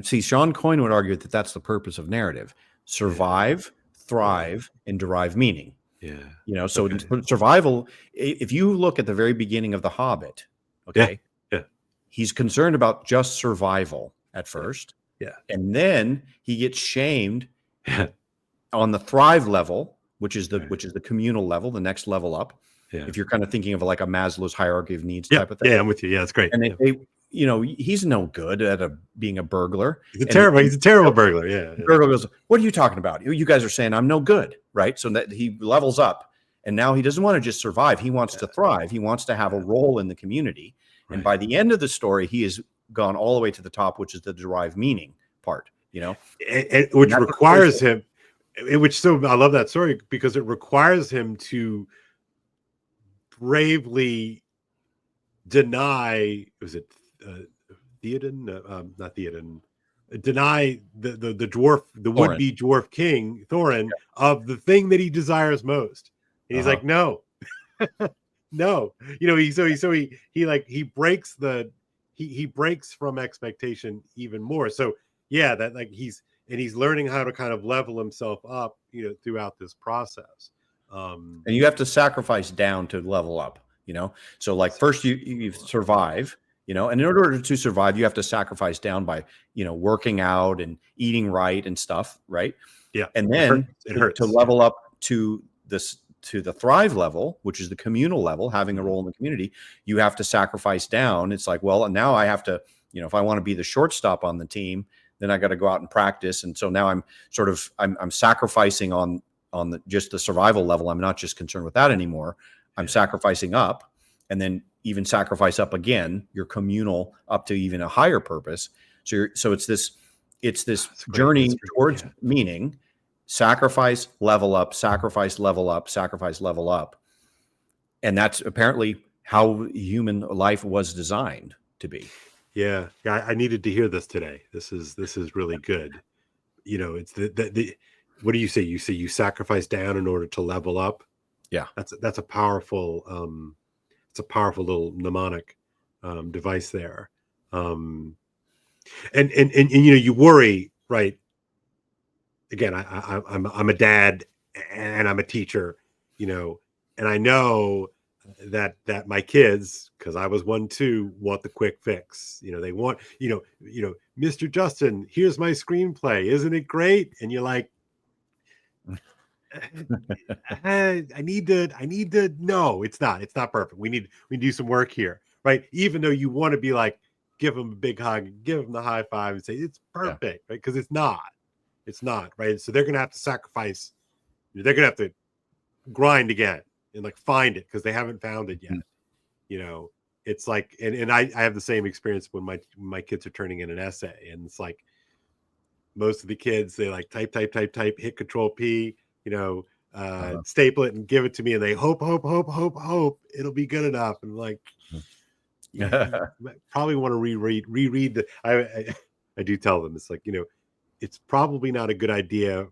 see, Sean Coyne would argue that that's the purpose of narrative: survive thrive, and derive meaning.
Yeah.
So
Okay.
survival, if you look at the very beginning of The Hobbit, okay,
Yeah.
he's concerned about just survival at first.
Yeah.
And then he gets shamed
Yeah.
on the thrive level, which is the
Right.
which is the communal level, the next level up.
Yeah.
If you're kind of thinking of like a Maslow's hierarchy of needs
Yeah.
type of thing.
Yeah. I'm with you. Yeah. That's great.
And
Yeah.
he's no good at being a burglar.
He's a terrible burglar. Yeah.
Burglar goes, "What are you talking about? You guys are saying I'm no good, right?" So that he levels up, and now he doesn't want to just survive. He wants to thrive. He wants to have a role in the community. And by the end of the story, he has gone all the way to the top, which is the derive meaning part.
And which requires him. I love that story because it requires him to bravely deny. Was it Theoden? Not Theoden. Deny the dwarf, the would-be dwarf king Thorin, of the thing that he desires most. And he's like, no, no. He breaks he breaks from expectation even more. So yeah, that like he's learning how to kind of level himself up, throughout this process.
And you have to sacrifice down to level up. So like first you survive. And in order to survive, you have to sacrifice down by, working out and eating right and stuff, right?
Yeah.
And then
it hurts.
To level up to the thrive level, which is the communal level, having a role in the community, you have to sacrifice down. It's like, well, now I have to, if I want to be the shortstop on the team, then I got to go out and practice. And so now I'm sacrificing on just the survival level. I'm not just concerned with that anymore. I'm sacrificing up, and then even sacrifice up again, your communal up to even a higher purpose. So it's this journey towards meaning, sacrifice, level up, sacrifice, level up, sacrifice, level up. And that's apparently how human life was designed to be.
Yeah. I needed to hear this today. This is really good. It's the what do you say? You say you sacrifice down in order to level up.
Yeah.
That's a powerful it's a powerful little mnemonic device there. And you worry, right? Again, I'm a dad and I'm a teacher, and I know that my kids, because I was one too, want the quick fix. They want, Mr. Justin, here's my screenplay. Isn't it great? And you're like, I need to. No, it's not. It's not perfect. We do some work here, right? Even though you want to be like, give them a big hug, give them the high five, and say it's perfect, right? Because it's not. It's not, right? So they're gonna have to sacrifice. They're gonna have to grind again and like find it because they haven't found it yet. It's like, and I have the same experience when my kids are turning in an essay, and it's like most of the kids, they like type, hit Control P, staple it and give it to me, and they hope it'll be good enough. And like, you probably want to reread the. I do tell them it's like, it's probably not a good idea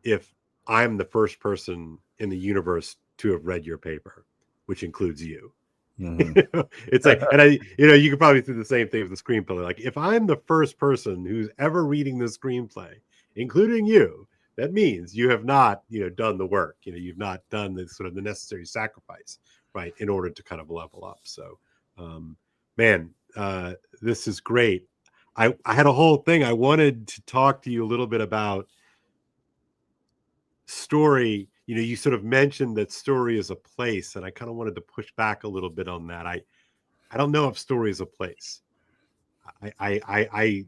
if I'm the first person in the universe to have read your paper, which includes you. Mm-hmm. It's like, and you could probably do the same thing with the screenplay. Like, if I'm the first person who's ever reading the screenplay, including you, that means you have not, done the work. You've not done the sort of the necessary sacrifice, right, in order to kind of level up. So, man, this is great. I had a whole thing. I wanted to talk to you a little bit about story. You sort of mentioned that story is a place, and I kind of wanted to push back a little bit on that. I don't know if story is a place. I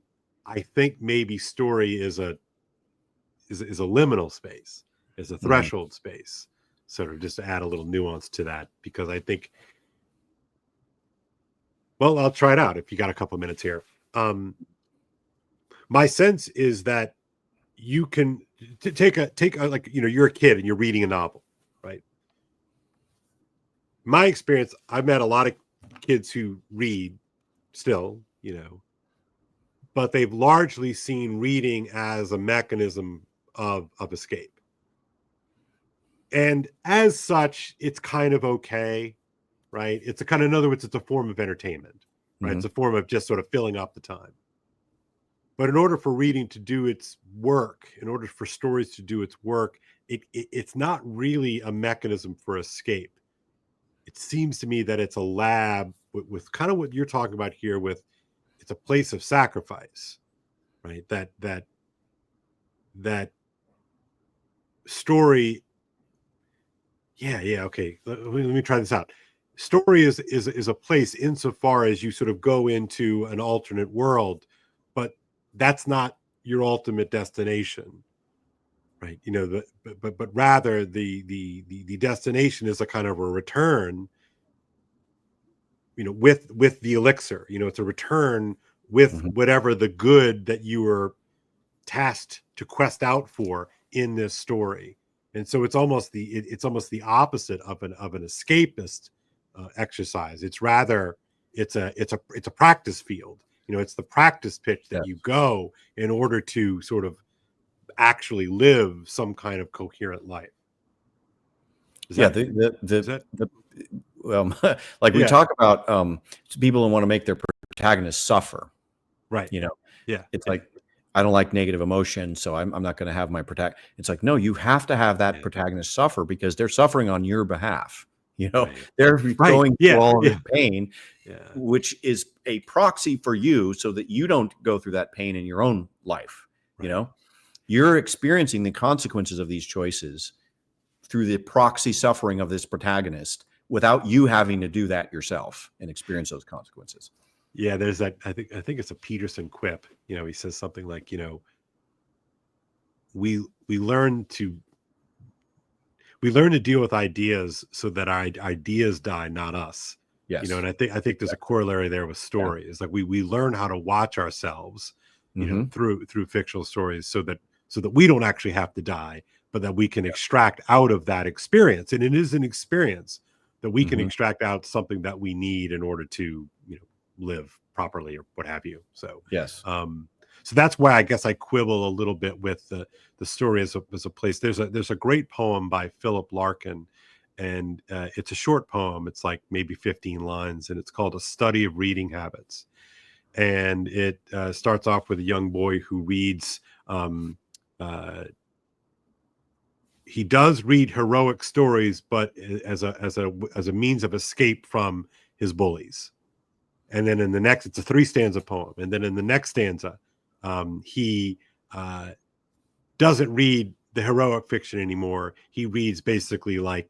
think maybe story is a liminal space, is a threshold space. Sort of just to add a little nuance to that, because I think, well, I'll try it out if you got a couple of minutes here. My sense is that you can take a like, you're a kid and you're reading a novel, right? My experience, I've met a lot of kids who read still, but they've largely seen reading as a mechanism of escape. And as such, it's kind of okay, right? It's a kind of, in other words, it's a form of entertainment, right? Mm-hmm. It's a form of just sort of filling up the time. But in order for reading to do its work, in order for stories to do its work, it's not really a mechanism for escape. It seems to me that it's a lab with kind of what you're talking about here. With it's a place of sacrifice, right? That story. Yeah. Okay. Let me try this out. Story is a place insofar as you sort of go into an alternate world, but that's not your ultimate destination, right? But rather the destination is a kind of a return, with the elixir. It's a return with
Mhm.
whatever the good that you were tasked to quest out for in this story. And so it's almost the opposite of an escapist exercise. It's rather it's a practice field. It's the practice pitch that you
Yes.
go in order to sort of actually live some kind of coherent life. Is
Yeah.
that
The
is that
the like we
yeah,
talk about people who want to make their protagonists suffer.
right.
You know,
Yeah,
it's
yeah,
like I don't like negative emotion, so I'm not going to have my protagonist. It's like no, you have to have that
yeah,
protagonist suffer because they're suffering on your behalf.
right.
They're
Right.
going through
Yeah,
all of
yeah,
this pain,
yeah,
which is a proxy for you, so that you don't go through that pain in your own life. You
right.
know, you're experiencing the consequences of these choices through the proxy suffering of this protagonist without you having to do that yourself and experience those consequences.
Yeah, there's that. I think it's a Peterson quip. He says something like, we we learn to we learn to deal with ideas so that our ideas die, not us.
Yes.
And I think there's a corollary there with
Yeah.
story. It's like we learn how to watch ourselves,
Hmm.
through fictional stories, so that we don't actually have to die, but that we can extract out of that experience. And it is an experience that we can
Hmm.
extract out something that we need in order to, live properly or what have you. So,
Yes.
um, so that's why I guess I quibble a little bit with the story as a place. There's a great poem by Philip Larkin, and it's a short poem. It's like maybe 15 lines, and it's called "A Study of Reading Habits." And it starts off with a young boy who reads. Um, uh, he does read heroic stories, but as a means of escape from his bullies. And then in the next, it's a three stanza poem. And then in the next stanza, he uh, doesn't read the heroic fiction anymore. He reads basically like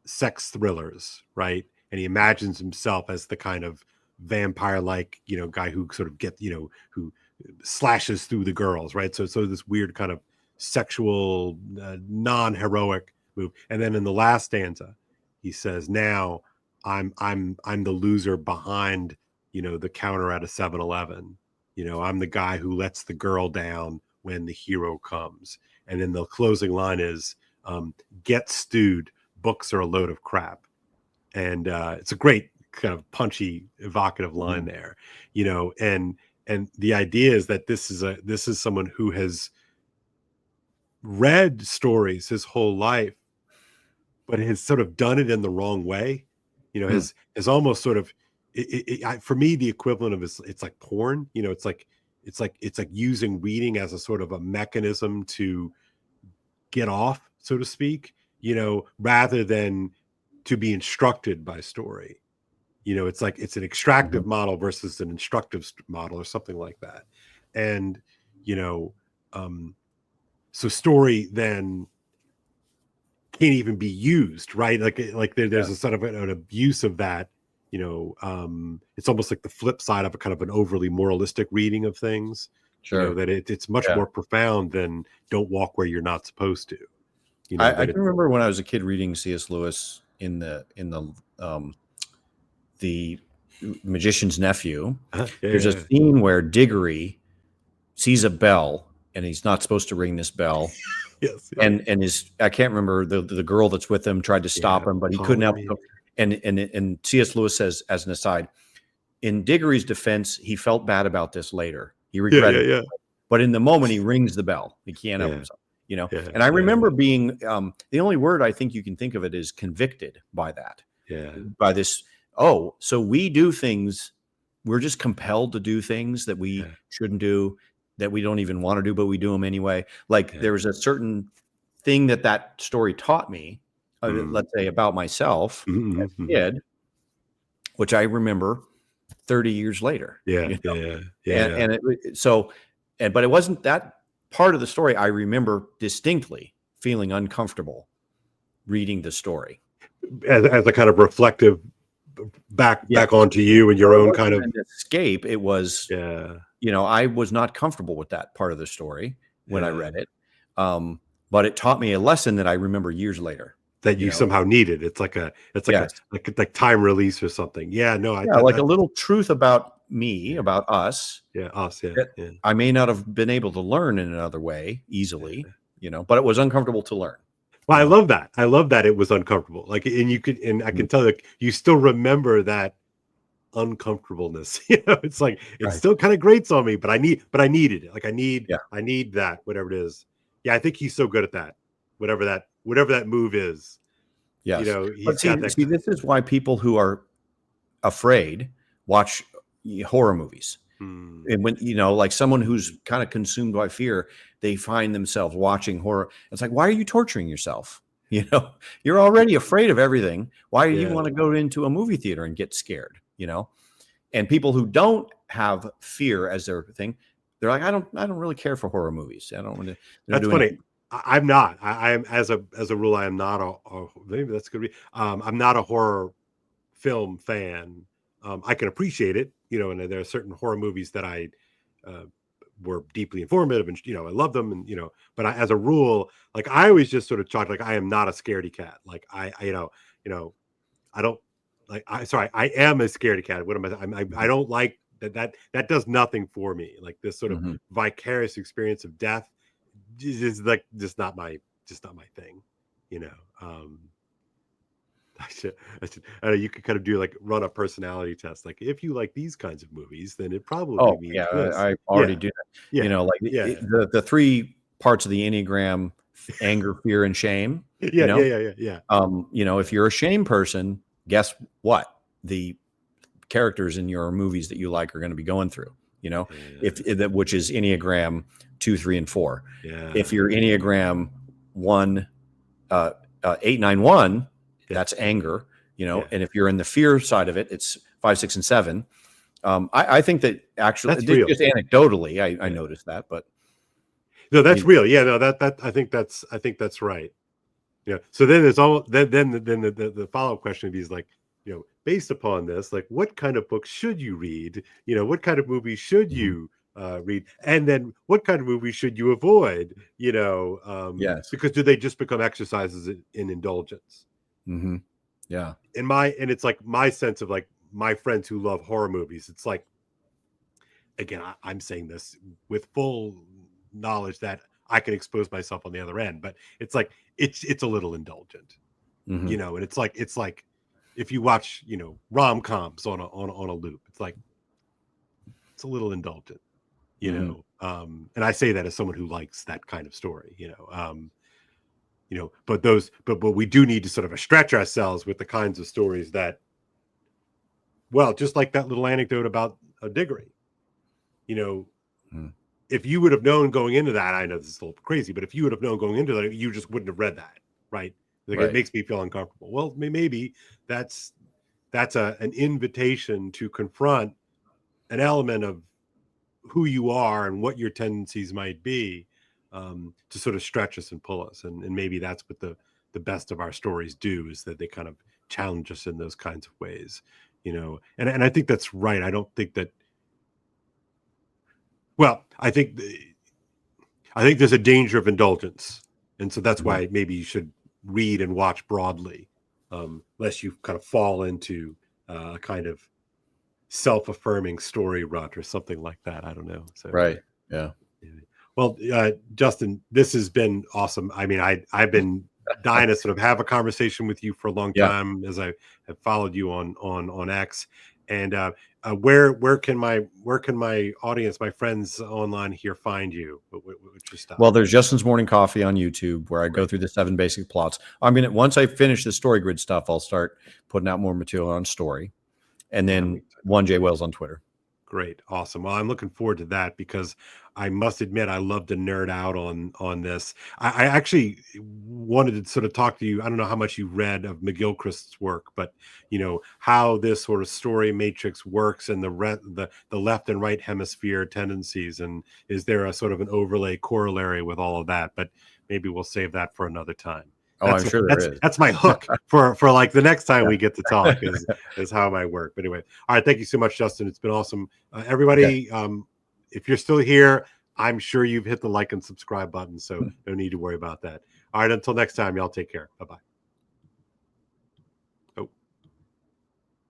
sex thrillers, right? And he imagines himself as the kind of vampire like, guy who sort of who slashes through the girls, right? So this weird kind of sexual, non-heroic move. And then in the last stanza, he says, now I'm the loser behind, the counter at a 7-Eleven. I'm the guy who lets the girl down when the hero comes. And then the closing line is, get stewed, books are a load of crap. And it's a great kind of punchy, evocative line
Hmm.
there. And the idea is that this is someone who has read stories his whole life, but has sort of done it in the wrong way.
Hmm.
Has almost sort of for me, the equivalent of it's like porn. It's like using reading as a sort of a mechanism to get off, so to speak, rather than to be instructed by story. It's like it's an
Hmm.
extractive model versus an instructive model or something like that. And, you know, um, so story then can't even be used, right? Like there's a
Yes.
sort of an abuse of that. It's almost like the flip side of a kind of an overly moralistic reading of things.
Sure.
That it's much
Yeah.
more profound than don't walk where you're not supposed to.
I
That
can
it's
remember when I was a kid reading C.S. Lewis the Magician's Nephew.
yeah,
There's a
yeah,
scene where Diggory sees a bell and he's not supposed to ring this bell.
yes, yeah,
And his I can't remember the girl that's with him tried to stop
yeah.
him, but he couldn't
Polly,
help.
maybe.
And C.S. Lewis says, as an aside, in Diggory's defense, he felt bad about this later. He
Yeah, yeah,
regretted,
yeah,
but in the moment, he rings the bell. He can't help
yeah,
himself.
yeah,
And I
yeah,
remember being the only word I think you can think of it is convicted by that,
yeah,
by this. Oh, so we do things we're just compelled to do things that we shouldn't do, that we don't even want to do, but we do them anyway. Like there was a certain thing that story taught me, let's say about myself as a kid, which I remember 30 years later.
Yeah.
But it wasn't that part of the story. I remember distinctly feeling uncomfortable reading the story
as a kind of reflective back onto you and your own kind of
escape. It was, I was not comfortable with that part of the story when I read it. But it taught me a lesson that I remember years later
that you somehow needed. It's like like time release or something. Like
a little truth about me, about us. I may not have been able to learn in another way easily, but it was uncomfortable to learn.
Well, I love that. I love that it was uncomfortable. Like, and I can tell that you still remember that uncomfortableness. It's like it still kind of grates on me, but I needed it. Like I need that, whatever it is. Yeah, I think he's so good at that. Whatever that move is.
Yes. But see, this is why people who are afraid watch horror movies. And when, like someone who's kind of consumed by fear, they find themselves watching horror. It's like, why are you torturing yourself? You're already afraid of everything. Why do you want to go into a movie theater and get scared? And people who don't have fear as their thing, they're like, I don't really care for horror movies. I don't want to.
That's funny. I'm not. I'm as a rule, I am not a maybe that's good. I'm not a horror film fan. I can appreciate it, and there are certain horror movies that I were deeply informative, and I love them, and But as a rule, like I always just sort of chalk, like I am not a scaredy cat. Like I don't like. I am a scaredy cat. What am I? I don't like that. That does nothing for me. Like this sort of vicarious experience of death is like just not my thing. You could kind of do like run a personality test. Like if you like these kinds of movies, then it probably means this.
I already do that. The 3 parts of the Enneagram: anger, fear, and shame.
If
you're a shame person, guess what? The characters in your movies that you like are going to be going through. Which is Enneagram 2, 3, and 4. If you're Enneagram 1, 8, 9, 1. That's anger, and if you're in the fear side of it, it's 5, 6, and 7. I think that actually, just anecdotally, I noticed that, but
no, that's real. Yeah, no, that I think that's right. So then it's all then the follow-up question would be is like, based upon this, like, what kind of books should you read? What kind of movies should you read, and then what kind of movies should you avoid? Because do they just become exercises in indulgence?
And
it's like my sense of like my friends who love horror movies, it's like, again, I'm saying this with full knowledge that I can expose myself on the other end, but it's like it's a little indulgent, and it's like if you watch rom-coms on a loop, it's like it's a little indulgent, and I say that as someone who likes that kind of story, but we do need to sort of stretch ourselves with the kinds of stories that, well, just like that little anecdote about Diggory, if you would have known going into that, I know this is a little crazy, but if you would have known going into that, you just wouldn't have read that, right? It makes me feel uncomfortable. Well, maybe that's an invitation to confront an element of who you are and what your tendencies might be, to sort of stretch us and pull us, and maybe that's what the best of our stories do, is that they kind of challenge us in those kinds of ways, and I think that's right. I don't think that. Well, I think there's a danger of indulgence, and so that's why maybe you should read and watch broadly, lest you kind of fall into a kind of self-affirming story rut or something like that. I don't know. So, well, Justin, this has been awesome. I mean, I've been dying to sort of have a conversation with you for a long time, as I have followed you on X. And where can my audience, my friends online here, find you? What's your stuff?
Well, there's Justin's Morning Coffee on YouTube, where I go through the 7 basic plots. Once I finish the story grid stuff, I'll start putting out more material on story, and then 1J Wells on Twitter.
Great. Awesome. Well, I'm looking forward to that because I must admit I love to nerd out on this. I actually wanted to sort of talk to you. I don't know how much you read of McGilchrist's work, but how this sort of story matrix works and the left and right hemisphere tendencies, and is there a sort of an overlay corollary with all of that? But maybe we'll save that for another time.
Oh, I'm sure there is.
That's my hook for like the next time
Yeah.
we get to talk is how it might work. But anyway, all right. Thank you so much, Justin. It's been awesome.
Okay.
Everybody, if you're still here, I'm sure you've hit the like and subscribe button, so no need to worry about that. All right, until next time, y'all take care. Bye-bye.